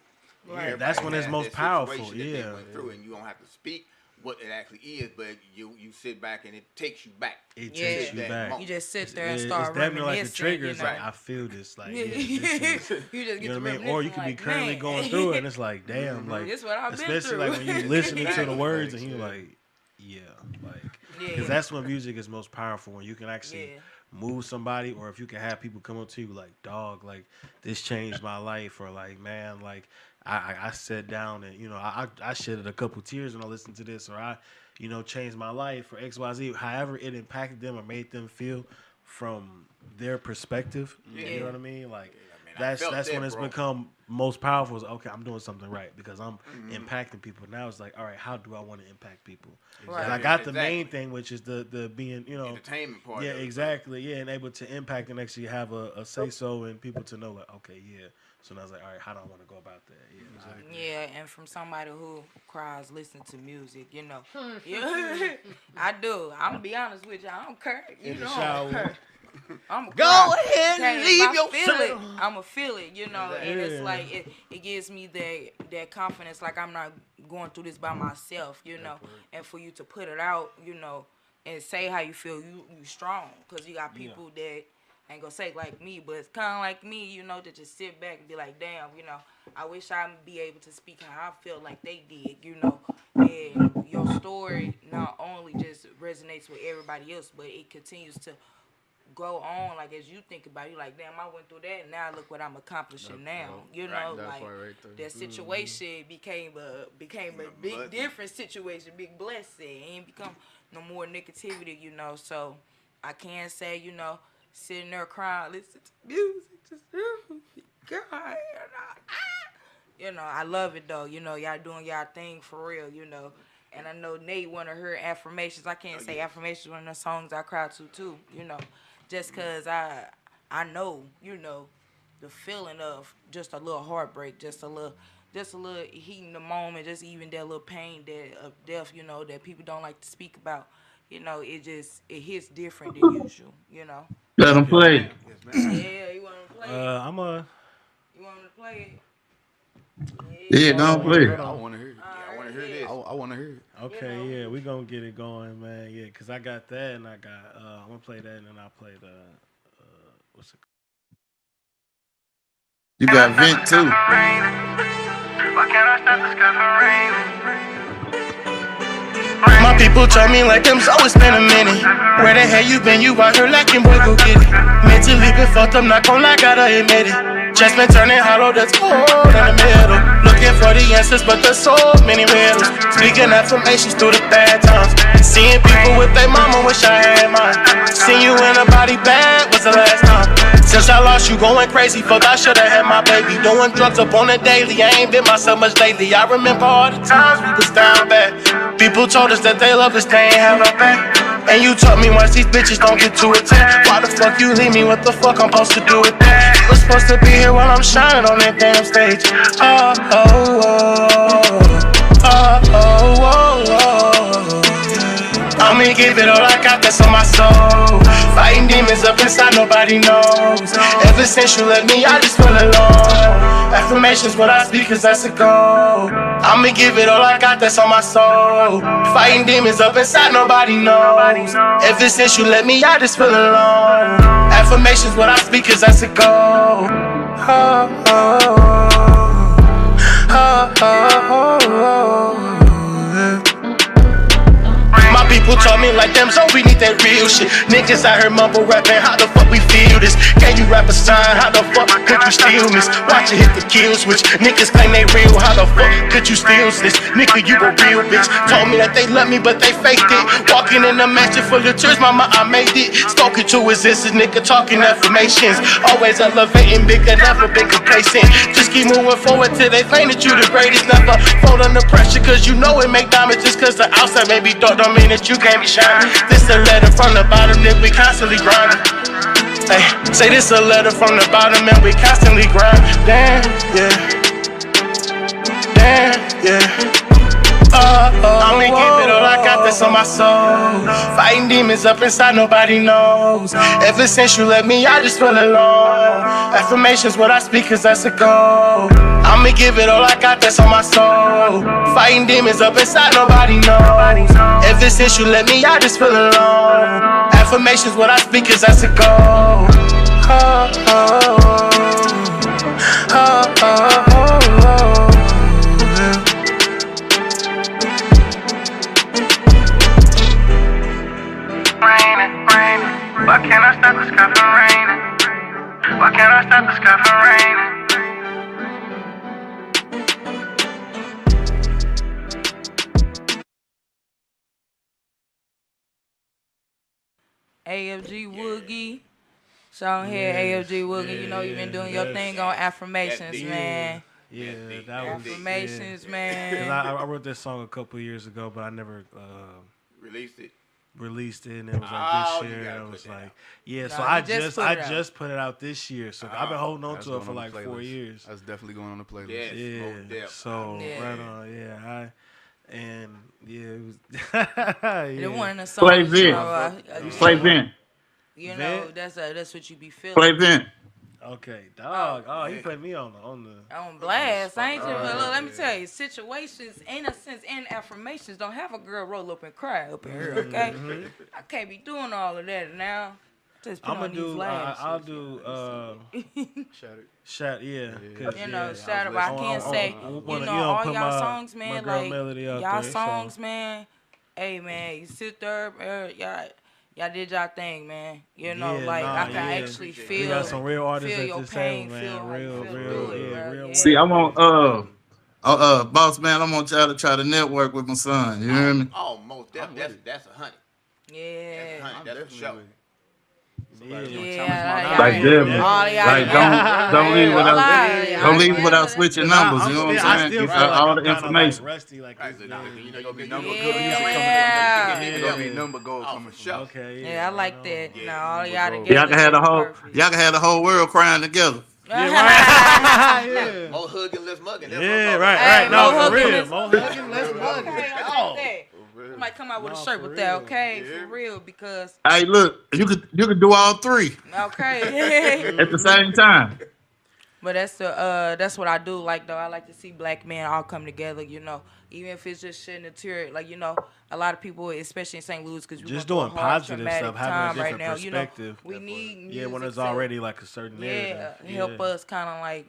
A: Right.
B: Everybody
A: That's when it's
B: has
A: most
B: that
A: powerful.
B: situation that
A: Yeah.
B: they went through, and you don't have to speak what it actually is, but you sit back and it takes you back.
A: It
D: Yeah.
A: takes you
B: That
A: back.
B: moment.
D: You just sit there
A: Yeah,
D: and
A: it's
D: start
A: definitely like a
D: reminiscing.
A: trigger.
D: You
A: It's
D: know?
A: like I feel this. Like
D: Yeah.
A: yeah, this is,
D: You just get
A: you know
D: to
A: what I mean? Or you
D: reminiscing
A: could be
D: like,
A: currently
D: man.
A: going through it, and it's like, damn, like
D: This what I've been
A: especially
D: through.
A: like when you listening to the
B: Exactly.
A: words and
E: Thanks,
A: you
E: yeah.
A: like, yeah, like
D: Yeah.
A: because that's when music is most powerful when you can actually
D: Yeah.
A: move somebody, or if you can have people come up to you like, dog, like this changed my life, or like, man, like I sat down and you know I shedded a couple tears when I listened to this, or I you know changed my life, or X Y Z. However it impacted them or made them feel from their perspective.
B: Yeah.
A: You know what I mean? Like
B: Yeah, man, I felt
A: that's
B: that,
A: when it's
B: bro.
A: become most powerful. Is okay, I'm doing something right because I'm
B: Mm-hmm.
A: impacting people. Now it's like, all right, how do I want to impact people?
D: Right.
A: And I got the
B: Exactly.
A: main thing, which is the being, you know,
B: Entertainment part.
A: yeah,
B: of it.
A: exactly, yeah, and able to impact and actually have a say so and people to know like, okay, yeah. So now I was like, all right, how do I want to go about that? Yeah, exactly.
D: Yeah, and from somebody who cries listening to music, you know. Yeah, I do. I'm gonna be honest with you. I don't care. You
A: In the
D: know,
A: shower.
D: I'm
A: Go ahead and
D: okay,
A: leave
D: if I
A: your
D: feel it.
A: cell.
D: I'ma feel it, you know, and it's
A: Yeah.
D: like it gives me that confidence, like I'm not going through this by myself, you know, and for you to put it out, you know, and say how you feel, you strong, cause you got people that ain't gonna say like me, but it's kind of like me, you know, to just sit back and be like, damn, you know, I wish I'd be able to speak how I feel like they did, you know, and your story not only just resonates with everybody else, but it continues to go on, like as you think about it, you're like, damn, I went through that and now look what I'm accomplishing now. You know,
E: That
D: like
E: part right there.
D: that situation became a big different situation, big blessing. It ain't become no more negativity, you know. So I can say, you know, sitting there crying, listen to music. God, I love it though. Y'all doing y'all thing for real. And I know Nate wanna hear affirmations. I can't say affirmations one of the songs I cry to too. Just cause I know the feeling of just a little heartbreak, just a little heating the moment, just even that little pain that of death, that people don't like to speak about. It hits different than usual.
C: Let them
A: Okay.
C: play.
B: Yes, ma'am.
D: Yeah, you want to play it?
A: I'm a.
D: You want me to play
C: Yeah,
D: it?
A: Hold
C: don't
A: on.
C: play.
A: Hold
E: I
A: on.
E: want to hear it.
B: Yeah, I want to hear this.
E: I want to hear it.
A: Okay,
D: know.
A: yeah, we gonna get it going, man. Yeah, cause I got that, and I got. I'm gonna play that, and then I'll play the. What's it?
C: You got vent too.
F: Why can't I stop the sky from raining? My people told me like them, so it's been a minute. Where the hell you been? You out here lacking, boy, go get it. Mentally been fucked up, not gon' lie, gotta admit it. Just been turning hollow, that's cold in the middle. Looking for the answers, but there's so many riddles. Speaking affirmations through the bad times. Seeing people with their mama, wish I had mine. Seen you in a body bag, was the last time. Since I lost you, going crazy, fuck, I should've had my baby. Doing drugs up on the daily, I ain't been myself much lately. I remember all the times we was down bad. People told us that they love us, they ain't have no back. And you taught me once these bitches don't get too attached. Why the fuck you leave me? What the fuck I'm supposed to do with that? You was supposed to be here while I'm shining on that damn stage. Oh, oh, oh, oh, oh, oh, oh. I'ma give it all I got, that's on my soul. Fighting demons up inside, nobody knows. Ever since you left me, I just feel alone. Affirmations, what I speak, cause that's a goal. I'ma give it all I got, that's on my soul. Fighting demons up inside, nobody knows. Ever since you left me, I just feel alone. Affirmations, what I speak, cause that's a goal. Oh, oh, oh, oh, oh, oh. My people told me like them, so we need that real shit. Niggas out here mumble rapping, how the fuck we feel this? Can you rap a sign? How the fuck could you steal this? Watch it hit the kill switch. Niggas claim they real, how the fuck could you steal this? Nigga, you a real bitch. Told me that they love me, but they faked it. Walking in a mansion full of tears, mama, I made it. Spoken to existence, nigga, talking affirmations. Always elevating, bigger, never been complacent. Just keep moving forward till they claim that you the greatest. Never fold under pressure, cause you know it make diamonds. Just cause the outside may be dark, don't mean that you can't be shining. This a letter from the bottom, nigga, we constantly grinding. Hey, say this a letter from the bottom, and we constantly grind. Damn, yeah. Damn, yeah. I'ma give it all I got, that's on my soul. Fighting demons up inside, nobody knows. Ever since you left me, I just feel alone. Affirmations, what I speak, cause that's a goal. I'ma give it all I got, that's on my soul. Fighting demons up inside, nobody knows. Ever since you left me, I just feel alone. Affirmations, what I speak, cause that's a goal. Oh, oh, oh, oh, oh, oh. Raining, raining. Why can't I stop the sky from raining? Why can't I stop the sky from raining?
D: AFG Woogie. So I'm here, AFG Woogie. You been doing your thing on affirmations, man.
A: Yeah, that was
D: Affirmations,
A: Cause
D: man.
A: I wrote this song a couple years ago, but I never
B: Released it.
A: released it, and it was
B: Oh,
A: like
B: you
A: this year.
B: gotta
A: I
B: put
A: was
B: that
A: like,
B: out.
A: yeah.
D: No,
A: So
D: you
A: I
D: just
A: just
D: put it
A: put it out this year. So I've been holding on
E: That's
A: to it
E: going
A: for
E: on the
A: like 4
E: playlist.
A: years.
E: That's definitely going on the playlist.
B: Yes.
A: Yeah.
B: Most definitely.
A: So
D: Yeah.
A: right on. Yeah. It was.
D: The one of the
C: Play
D: songs,
C: Vent. Play Vent.
A: Vent?
D: that's what you be feeling.
C: Play Vent.
A: Okay, dog. Oh, he put me on the.
D: On blast, ain't you?
A: Alright,
D: Look, let me tell you, situations, in a sense, and affirmations don't have a girl roll up and cry up in here, okay? I can't be doing all of that now. Just put
A: I'm
D: on
A: gonna
D: these
A: do.
D: lashes.
A: I'll do.
E: Shattered.
A: Yeah. 'Cause,
D: Shatter, but I can't say, all
A: put
D: y'all
A: my-
D: songs,
A: my
D: man,
A: girl
D: like,
A: Melody out
D: y'all
A: there,
D: songs,
A: so.
D: man, hey, man, you sit there, y'all did y'all thing, man.
A: Yeah,
D: I can
A: yeah.
D: actually
A: We
D: feel,
A: got some real artists
D: feel
A: at
D: your
A: this
D: pain,
A: table,
D: feel
A: man.
D: how you
A: Real,
D: feel
A: real,
D: through it,
A: yeah,
D: bro.
A: real.
D: Yeah.
C: See, I'm on boss man, I'm gonna try to network with my son. You hear me?
B: Oh, most definitely. That's a honey.
D: Yeah.
B: That's a honey. That's a show.
C: Like them,
D: All y'all
C: like don't leave without switching numbers. You know what I'm saying?
A: Still
C: Get
A: feel like
C: all
A: I'm
C: the
A: kind of like
C: information.
A: rusty. Like
B: Right,
A: this
B: so
A: game.
B: you know, you be
E: Number
B: good
E: good
B: music
E: music
B: coming
E: coming
B: from
E: from
B: the
E: the
B: beginning.
E: It's gonna be number gold coming from.
A: Okay.
D: Yeah, I like that.
B: Yeah.
D: No, all y'all together.
C: Y'all can have the whole
D: perfect.
C: y'all can have the whole world crying together.
A: Yeah.
B: More hugging, less mugging. That's
A: Yeah,
B: what
A: right,
D: Hey,
A: right. No,
D: more
A: for
D: hugging,
A: real.
D: less
A: More hugging, less mugging.
D: Okay, I like that. I might come out with a shirt
A: for
D: with that,
A: real.
D: okay? For real, because
C: Hey, look, you could do all three
D: okay.
C: at the same time.
D: But that's what I do like though. I like to see black men all come together, you know. Even if it's just shedding a tear, like you know, a lot of people, especially in St. Louis, because
A: Just
D: doing
A: doing positive stuff, having a
D: time
A: different
D: right now. You know,
A: perspective.
D: we need music
A: Yeah, when there's
D: to,
A: already like a certain narrative.
D: help us kind of like,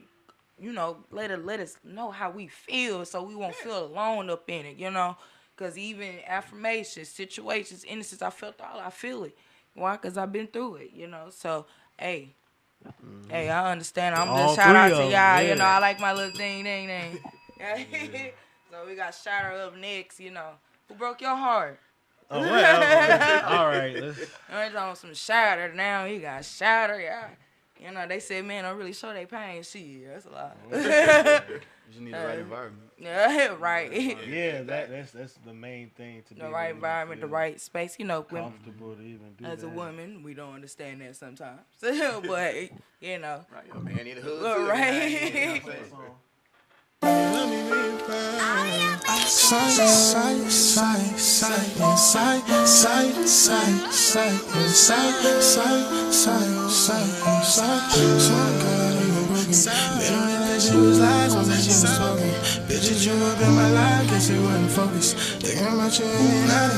D: you know, let us know how we feel, so we won't feel alone up in it, you know. Because even affirmations, situations, innocence, I feel it. Why? Because I've been through it, you know. So, hey, I understand. I'm
A: All
D: just shout out
A: three
D: to
A: of
D: y'all.
A: them,
D: You know,
A: yeah.
D: I like my little ding. So we got Shatter up next, you know. Who broke your heart?
A: Oh, well. All right.
D: I'm talking some Shatter now. He got Shatter, yeah. You know, they said, man, don't really show their pain. Shit, that's a lot.
E: You just need the right environment.
D: Yeah, right.
A: Yeah, that's the main thing to be
D: The right environment, the right space. You know, when,
A: comfortable to even do
D: as
A: that.
D: a woman, we don't understand that sometimes. But, you know.
B: Right, yo, man, in the hood.
D: Well,
B: too,
D: right.
B: man. You know what I'm saying?
F: She was lies, was that she was talking. Bitches drew up in my life, guess it wasn't focused. Thinking about you and I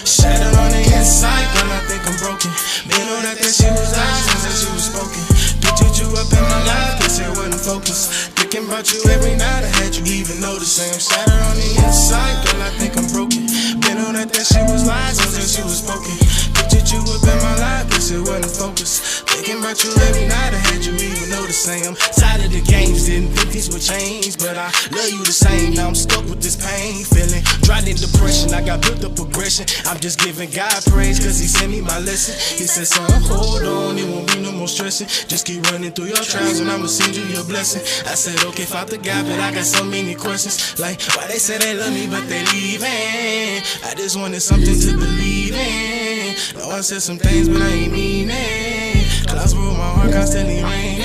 F: Shattered on the inside, girl, I think I'm broken. They know that she was lies, was that she was spoken. Bitches drew up in my life, guess it wasn't focused. Thinking about you every night, I had you even noticing. I'm shattered on the inside, girl, I think I'm broken. They know that she was lies, was that she was spoken. Bitches drew up in my life, guess it wasn't focused. Thinking about you every night, I had you even noticing. I'm tired of the games, didn't think these would change, but I love you the same. Now I'm stuck with this pain, feeling drowned in depression. I got built up progression. I'm just giving God praise, cause he sent me my lesson. He said, son, hold on, it won't be no more stressing. Just keep running through your trials and I'ma send you your blessing. I said, okay, Father God, but I got so many questions. Like, why they say they love me, but they leaving? I just wanted something to believe in. No, I said some things, but I ain't mean it. Clouds rule my heart constantly raining.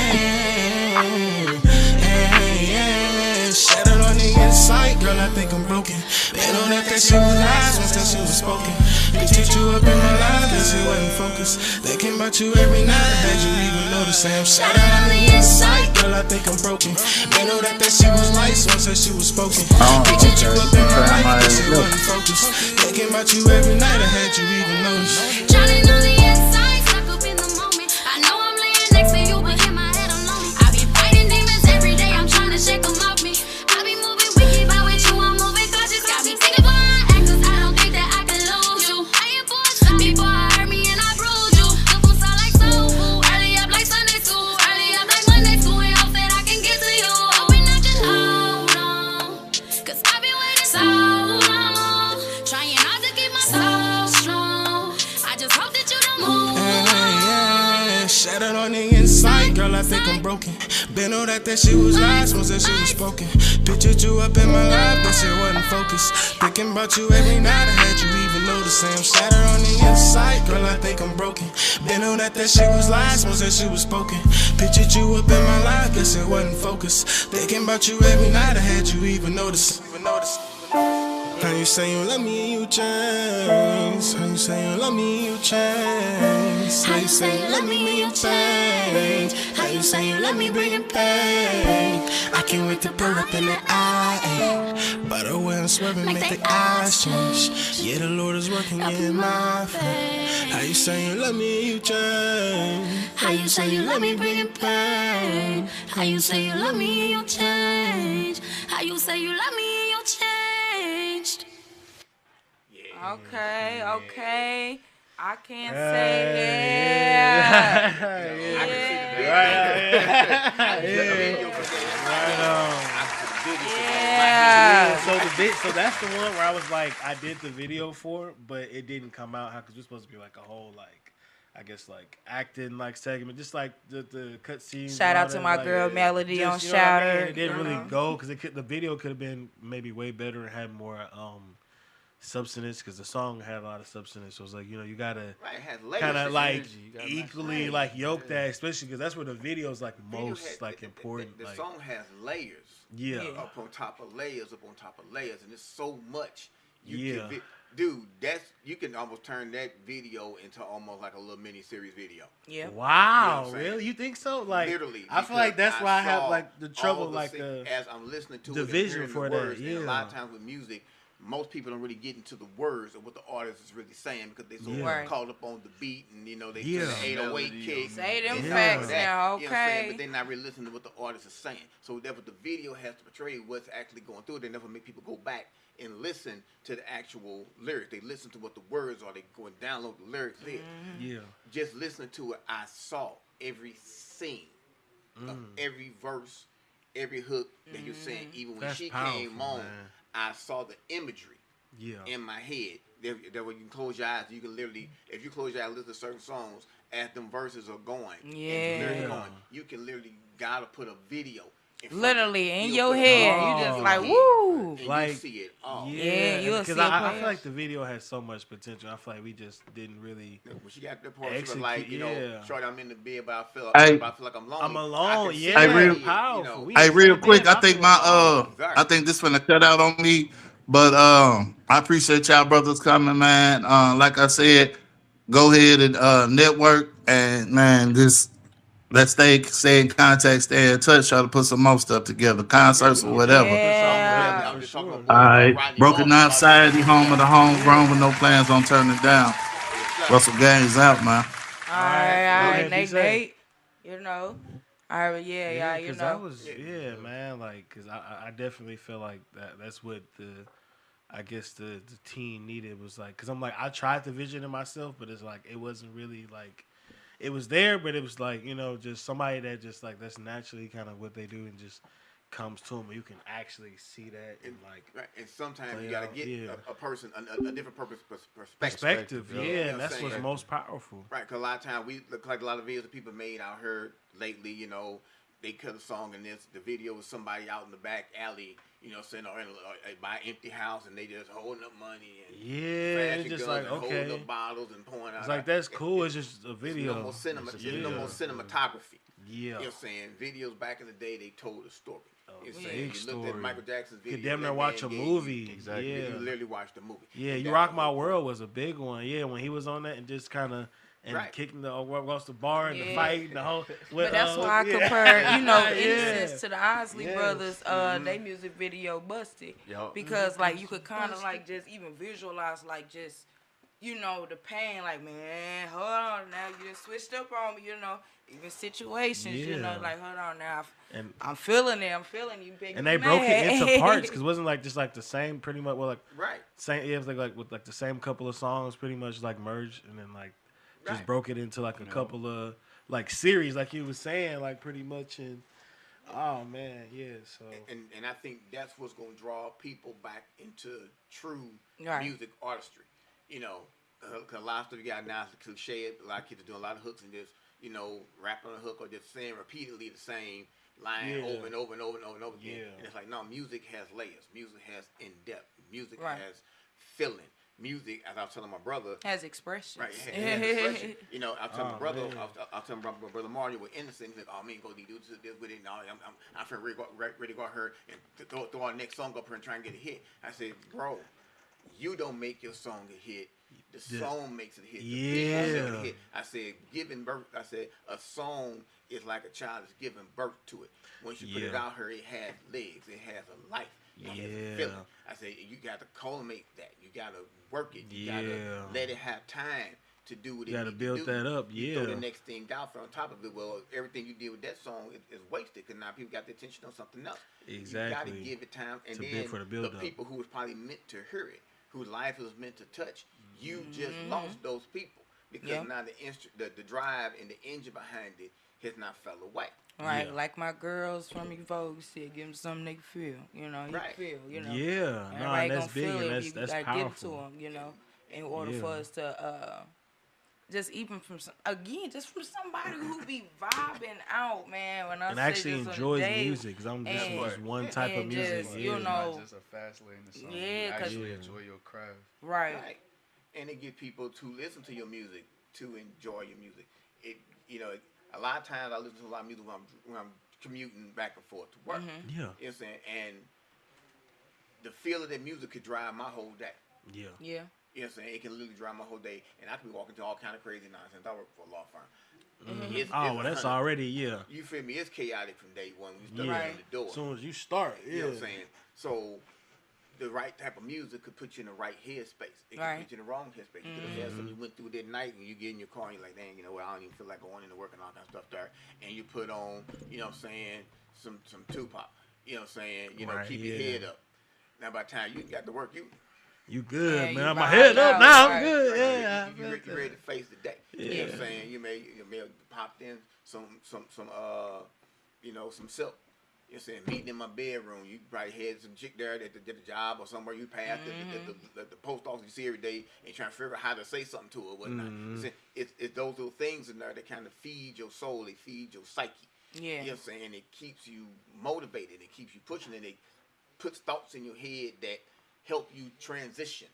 F: Shattered on the inside, girl, I think I'm broken. They know that she was lies once that she was spoken. Bitch, you up in my life, cause it wasn't focused. Thinking about you every night, I had you even notice. I'm shattered on the inside, girl, I think I'm broken. They know that she was lies once that she was spoken. Bitch, you up in my life, cause it wasn't focused. Thinking about you every night, I had you even notice.
H: Drowning on the inside, stuck up in the moment. I know I'm laying next to you, but in my head I'm lonely. I be fighting demons every day, I'm trying to shake them off me. I be moving wicked, but with you I'm moving cautious. Got me thinking for an act, cause I don't think that I can lose you. I ain't for some before I hurt me and I bruise you. The food sound like soul food, early up like Sunday school, early up like Monday school, in hopes that I can get to you. Hoping I can hold on, cause I been waiting so long, trying hard to keep my soul strong. I just hope that you don't move on.
F: Shattered on the inside, girl, I think I'm broken. Been know that she was lies, once that she was spoken. Pictured you up in my life, but shit wasn't focused. Thinking about you every night, I had you even noticing. I'm shattered on the inside, girl, I think I'm broken. Been know that she was lies, once that she was spoken. Pictured you up in my life, guess it wasn't focused. Thinking about you every night, I had you even noticing. How you say you love me and you change? How you say you love me and you change? How you say you love me and you change? How you say you love me bringing pain? I can't wait to pull up in the eye. By the way I'm swerving, make the eyes change. Yeah, the Lord is working in my favor. How you say you love me and you change?
H: How you say you love me bringing pain? How you say you love me and you change? How you say you love me and you changed?
D: Okay. I can't say yeah.
A: So that's the one where I was like, I did the video for it, but it didn't come out because we're supposed to be like a whole like I guess like acting like segment, just like the cut scenes.
D: Shout
A: and all
D: out to
A: that,
D: my
A: like,
D: girl Melody on
A: just, you know what I mean?
D: Shatter.
A: It didn't really go because the video could have been maybe way better and had more substance because the song had a lot of substance. So it's like, you gotta
B: Right, it has layers.
A: kind of
B: to
A: like
B: energy.
E: You gotta
A: equally
B: match.
A: like yoke that, especially because that's where the video is like most like
B: The
A: important.
B: the
A: like,
B: song has layers.
A: yeah,
B: Up on top of layers, up on top of layers, and it's so much.
A: Yeah.
B: Dude, you can almost turn that video into almost like a little mini series video.
D: Yeah.
A: wow,
B: You know what I'm saying?
A: really? You think so? Like,
B: Literally,
A: I feel like that's
B: because
A: why I
B: saw
A: have like the trouble,
B: all the
A: like
B: as I'm listening to
A: the
B: it, and
A: vision
B: hearing
A: for
B: the
A: that,
B: words, and a lot
A: yeah.
B: of times with music, most people don't really get into the words of what the artist is really saying because they so
A: Yeah.
B: caught up on the beat and they
A: Yeah.
B: the 808 kick.
D: Say them
B: and
D: facts
B: all that,
D: now,
B: you know what I'm saying?
D: okay.
B: But they're not really listening to what the artist is saying. So therefore, the video has to portray what's actually going through it. They never make people go back and listen to the actual lyrics. They listen to what the words are. They go and download the lyrics there.
A: yeah,
B: Just listening to it, I saw every scene, of every verse, every hook that you're saying. Even when
A: That's
B: she
A: powerful,
B: came on,
A: man.
B: I saw the imagery
A: yeah,
B: in my head. That when you can close your eyes, you can literally, if you close your eyes, listen to certain songs, as them verses are going, and the lyrics
A: Yeah.
B: are going, you can literally gotta put a video. In front
D: Literally
B: of you.
D: in
B: You'll
D: your
B: put it
D: head.
B: on
D: You just
B: your
D: like,
B: head,
D: woo.
B: and
A: Like,
B: you see it all.
D: Yeah, you'll
A: because
D: see it
A: I
D: play
A: feel
D: out.
A: like the video has so much potential. I feel like we just didn't really.
B: When she got the part, she was like,
A: Yeah.
B: shorty, I'm in the bed, but I feel
C: Hey.
B: like I'm lonely.
A: I'm
B: I
A: alone.
B: can see
A: Yeah,
C: Hey,
B: it,
C: real-
A: powerful. We
C: Hey,
A: the
C: real
A: same
C: quick,
A: man.
C: I think
A: feel
C: my
A: alone.
C: I think this finna cut out on me, but I appreciate y'all brothers coming, man. Like I said, go ahead and network, and man, let's stay in contact, stay in touch, try to put some more stuff together, concerts or whatever.
D: Yeah.
B: I'm just talking
A: sure.
B: about
C: All
B: boys
C: right,
B: Rodney
C: Broken
B: Martin
C: Out
B: about
C: Society,
B: this.
C: home of the homegrown with no plans on turning down.
B: Yes, sir.
C: Russell Gangs out, man.
D: All right,
A: Go ahead,
D: Nate,
A: be safe.
D: Nate. You know. All right, yeah, you
A: because
D: know.
A: that was man. Like, because I definitely feel like that's what I guess the teen needed was like. Because I'm like, I tried to vision it myself, but it's like it wasn't really like it was there, but it was like just somebody that just like that's naturally kind of what they do and just comes to them. You can actually see that and like
B: Right, and sometimes
A: play
B: you gotta
A: out,
B: get
A: yeah.
B: a person a different perspective.
A: perspective.
E: yeah.
A: Yeah,
B: You know
A: and that's
B: what I'm
A: what's
B: saying?
A: most powerful.
B: Right, because a lot of times we look like a lot of videos that people made out here lately. They cut a song and the video was somebody out in the back alley. Saying or by an empty house and they just holding up money and
A: Yeah,
B: flashing
A: it's just
B: guns
A: like
B: and holding
A: okay.
B: up bottles and pouring out.
A: It's like that's cool. It's just a video.
B: No more cinema.
A: It's
B: There's no more cinematography.
A: Yeah.
B: You know what I'm saying? Videos back in the day, they told a story. You know what I'm saying?
A: big
B: You looked at
A: story.
B: Michael Jackson's
A: You
B: video.
A: could damn
B: that
A: near watch a
B: man gave
A: movie.
B: you.
E: Exactly.
A: Yeah.
B: You literally watched the movie.
A: Yeah,
B: And
A: You
B: that's
A: Rock
B: the
A: My
B: whole
A: World was a big one. Yeah, when he was on that and just kind of
B: Right.
A: kicking across the bar and the
D: Yeah.
A: fight and the whole.
D: But that's why I
A: yeah.
D: compare,
A: Yeah.
D: Innocence to the Isley
A: Yes.
D: Brothers. They music video busted
E: Yup.
D: because like you could kind of like just even visualize like just the pain. Like man, hold on now, you done switched up on me. Even situations.
A: Yeah.
D: Like hold on now,
A: And
D: I'm feeling it. I'm feeling you, big.
A: and they broke it into parts because it wasn't like just like the same pretty much. Well, like
B: Right.
A: same. Yeah, it was like with like the same couple of songs pretty much like merged and then like just
B: Right.
A: broke it into like a couple of like series like you was saying like pretty much and. Oh man, yeah. So
B: And I think that's what's going to draw people back into true
D: Right.
B: music artistry. Cause a lot of stuff you got now is cliche. A lot of kids are doing a lot of hooks and just rapping on a hook or just saying repeatedly the same line
A: Yeah.
B: over and over and over and over and over again.
A: Yeah.
B: And it's like no, music has layers. Music has in depth. Music
D: Right.
B: has feeling. Music, as I was telling my brother.
D: has expressions.
B: Right, it has expression. I was telling my
A: Oh,
B: brother,
A: man.
B: I was telling my brother Mario with innocent. He's like, "Oh man, go do this with it." No, I'm finna ready to go her and throw our next song up here and try and get a hit. I said, "Bro, you don't make your song a hit. The song makes it a hit. The video makes it a hit." I said, "Giving birth." I said, "A song is like a child is giving birth to it. Once you put it
A: Yeah.
B: out here, it has legs. It has a life. It has a
A: Yeah.
B: feeling." I said, "You got to culminate that. You got to work it. You got
A: Yeah.
B: to let it have time to do what it
A: You gotta
B: need
A: build
B: to do.
A: that up,
B: You throw
A: yeah.
B: the next thing out on top of it. Well, everything you did with that song is wasted because now people got their attention on something else.
A: Exactly.
B: You got to give it time, and
A: To
B: then
A: build for the
B: the
A: build-up.
B: people who was probably meant to hear it, whose life was meant to touch, you just lost those people because
D: Yeah.
B: now the drive and the engine behind it has not fell away.
D: Right,
A: Yeah.
D: like my girls from Vogue said, give them something they can feel. He
B: Right.
D: feel.
A: yeah, no,
D: Everybody
A: and that's
D: gonna
A: big
D: feel
A: and
D: it.
A: that's
D: You gotta
A: powerful.
D: give it to them. In order
A: Yeah.
D: for us to just even from just from somebody who be vibing out, man. When I
A: And
D: say
A: actually
D: just on
A: enjoys
D: the day,
A: music, because I'm just
D: and-
A: just one type of
D: and
A: music.
D: just,
A: yeah.
D: you
E: It's
D: know,
E: not just a fast lane or something.
D: Yeah,
E: You
D: 'cause-
E: actually
A: Yeah.
E: enjoy your craft.
D: right.
B: Right. And it get people to listen to your music, to enjoy your music. It, a lot of times I listen to a lot of music when I'm commuting back and forth to work.
D: Mm-hmm.
A: Yeah.
B: You know what I'm saying? And the feel of that music could drive my whole day.
A: Yeah.
D: Yeah.
B: You know what I'm saying? It can literally drive my whole day, and I could be walking to all kind of crazy nonsense. I work for a law firm. It's
A: Oh, well, that's
B: 100.
A: already, yeah.
B: You feel me? It's chaotic from day one. We step
A: Yeah.
B: in the door.
A: As soon as you start, yeah.
B: You know what I'm saying? So the right type of music could put you in the right headspace. It could
D: Right.
B: put you in the wrong headspace. You could have had something you went through that night and you get in your car and you're like, dang, you know what, I don't even feel like going into work and all that stuff there. And you put on, you know what I'm saying, some Tupac. You know what I'm saying?
A: Right,
B: Keep your
A: yeah.
B: head up. Now by the time you got to work,
A: You good,
D: Yeah,
A: man.
D: you
A: I'm my
D: vibe
A: head up
D: out,
A: now.
D: right.
A: I'm good. Yeah.
B: you ready to face the day. You know what
A: Yeah.
B: I'm saying? You may have popped in some silk. You know what I'm saying? Meeting in my bedroom. You probably had some chick there at the job or somewhere you passed at the post office you see every day and trying to figure out how to say something to her or whatnot. It's those little things in there that kind of feed your soul, they feed your psyche.
D: Yeah.
B: You know what I'm saying? It keeps you motivated, it keeps you pushing, and it puts thoughts in your head that help you transition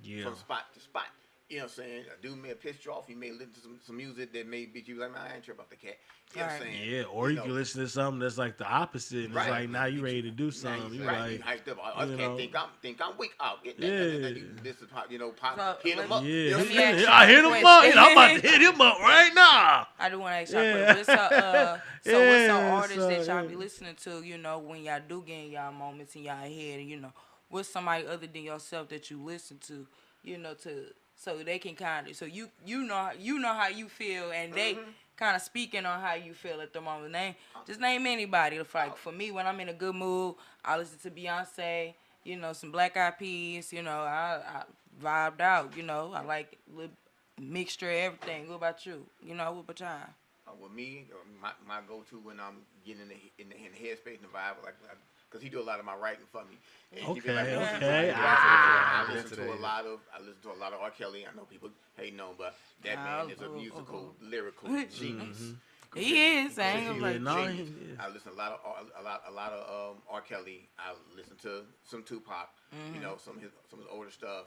A: Yeah.
B: from spot to spot. You know what I'm saying? A dude may have pissed you off. You may listen to some music that may beat you like, man, I ain't sure about the cat. You know what I'm
D: Right.
B: saying?
A: Yeah, or you
B: know,
A: can listen to something that's like the opposite. And
B: Right.
A: It's like now you ready to do
B: now
A: something.
B: you
A: You
B: right, you
A: like,
B: hyped up. I
A: you
B: can't
A: know.
B: think I'm weak. I'll get that.
A: Yeah.
B: This is pop, pop,
D: So,
B: hit him up.
A: yeah,
B: You know what I'm
D: me ask
B: saying?
D: you
A: I hit
D: a
A: him up.
D: question.
A: I'm about to hit him up right now.
D: I do want to ask y'all
A: Yeah.
D: quick. What's what's
A: Yeah,
D: some artists that
A: so,
D: y'all
A: yeah.
D: be listening to, when y'all do get in y'all moments in y'all head, and, what's somebody other than yourself that you listen to, so they can kind of, so you know how you feel, and they kind of speaking on how you feel at the moment. Name anybody. Like for me, when I'm in a good mood, I listen to Beyonce, some Black Eyed Peas, I vibed out, I like a little mixture of everything. What about you? What about y'all?
B: With me, my go-to when I'm getting in the headspace and the vibe, because he do a lot of my writing for me. And he be
A: Okay,
B: like,
A: okay.
B: I listen to a lot of R. Kelly. I know people hating on, but that man is a musical, lyrical genius.
D: He is. I ain't
A: Yeah,
D: gonna like
A: no,
B: Genius.
A: he is.
B: I listen to a lot of R. Kelly. I listen to some Tupac. Some of his older stuff.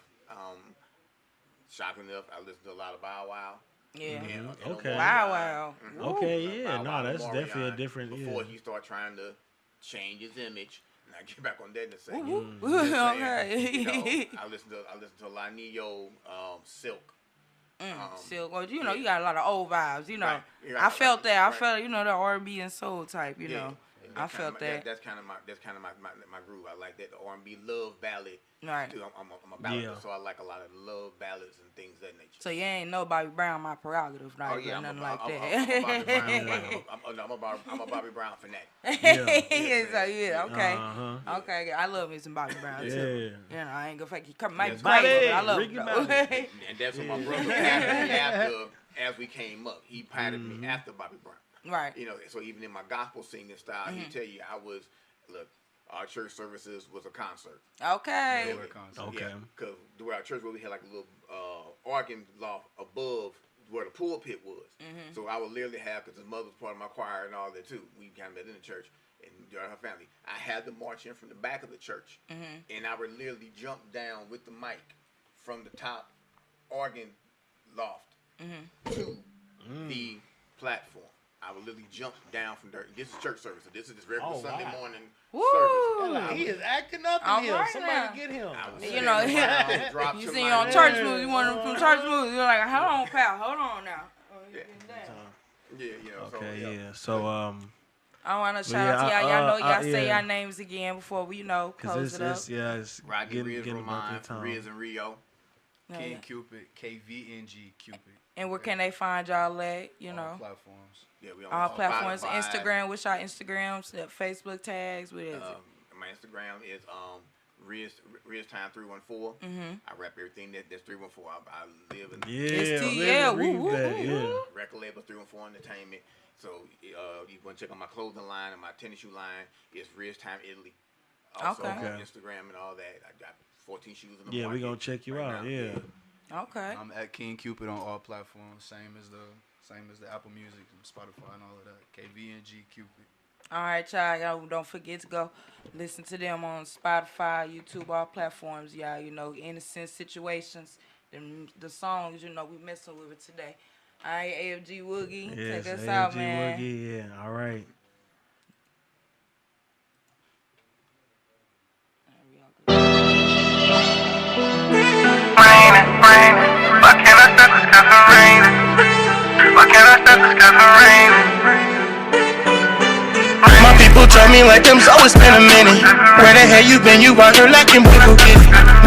B: Shocking enough, I listen to a lot of Bow Wow.
D: Yeah.
A: Okay.
D: Wow.
A: Okay, yeah,
B: Bow
A: no,
B: Wow,
A: that's
B: Omarion,
A: definitely a different.
B: Before
A: Yeah.
B: he started trying to change his image, and I get back on that in a second.
D: Okay.
B: I listen to a lot of Neo, Silk.
D: Silk. Well, you got a lot of old vibes.
B: Right.
D: I felt that. I
B: Right.
D: felt, the R&B and soul type.
B: Yeah.
D: I felt that.
B: That's kind of my groove. I like that, the R&B love ballad.
D: Right.
B: Too. I'm a ballad,
A: Yeah.
B: so I like a lot of love ballads and things of that nature.
D: So you ain't no Bobby Brown, my prerogative,
B: Oh
D: right?
B: yeah,
D: Or nothing
B: I'm
D: like
B: a
D: that.
B: Bobby Brown fanatic.
D: Yeah. Okay.
A: Uh-huh.
D: Okay. I love me some Bobby Brown too. I ain't gonna fake he come might be
A: Bobby,
D: crazy, but I love
A: Ricky
D: him.
A: Bobby.
D: though.
B: And that's what my brother patted me after, as we came up. He patted me after Bobby Brown.
D: Right.
B: So even in my gospel singing style, he tell you our church services was a concert.
D: Okay.
A: Okay.
B: Yeah, because our church really had like a little organ loft above where the pulpit was. So I would literally have, because his mother was part of my choir and all that too. We kind of met in the church and her family. I had to march in from the back of the church, and I would literally jump down with the mic from the top organ loft to the platform. I would literally jump down from there. This is church service, so this is just regular Sunday morning service.
A: He is acting up
D: All
A: in here.
D: right
A: Somebody
D: now.
A: get him.
D: You see you on church moves, you want them from church moves. You're like, hold on, pal, hold on now.
A: Okay, So
D: I want to shout out to y'all. Y'all know y'all say y'all names again before we close it up.
A: It's
B: Rodney, Riz,
A: getting
B: Roman,
A: about time.
B: Riz and Rio.
E: Kvng Cupid, KVNG Cupid.
D: And where can they find y'all at?
E: All platforms.
B: Yeah, we on
D: All platforms.
B: Spotify.
D: Instagram. What's y'all Instagrams? Facebook tags. What is it?
B: My Instagram is Riz Time 314. I rap everything that's 314. I live in record label 314 Entertainment. So you want to check out my clothing line and my tennis shoe line. It's Riz Time Italy. Also on Instagram and all that. I got 14 shoes in the market
A: we're gonna check you
B: right
A: out.
B: now.
A: Yeah.
D: Okay.
E: I'm at King Cupid on all platforms, same as the Apple Music and Spotify and all of that. KVNG Cupid.
D: All right, y'all don't forget to go listen to them on Spotify, YouTube, all platforms, y'all. You know, innocent situations, the songs, you know, we messing with it today. All right, AFG Woogie,
A: Yes,
D: take us
A: AFG
D: out, man.
A: Woogie, yeah, all right.
F: Why can't I stop this cause I'm raining? Why can't I stop this cause I'm raining? My people tell me like them's always been a minute. Where the hell you been? You out here lacking, boy, go get it.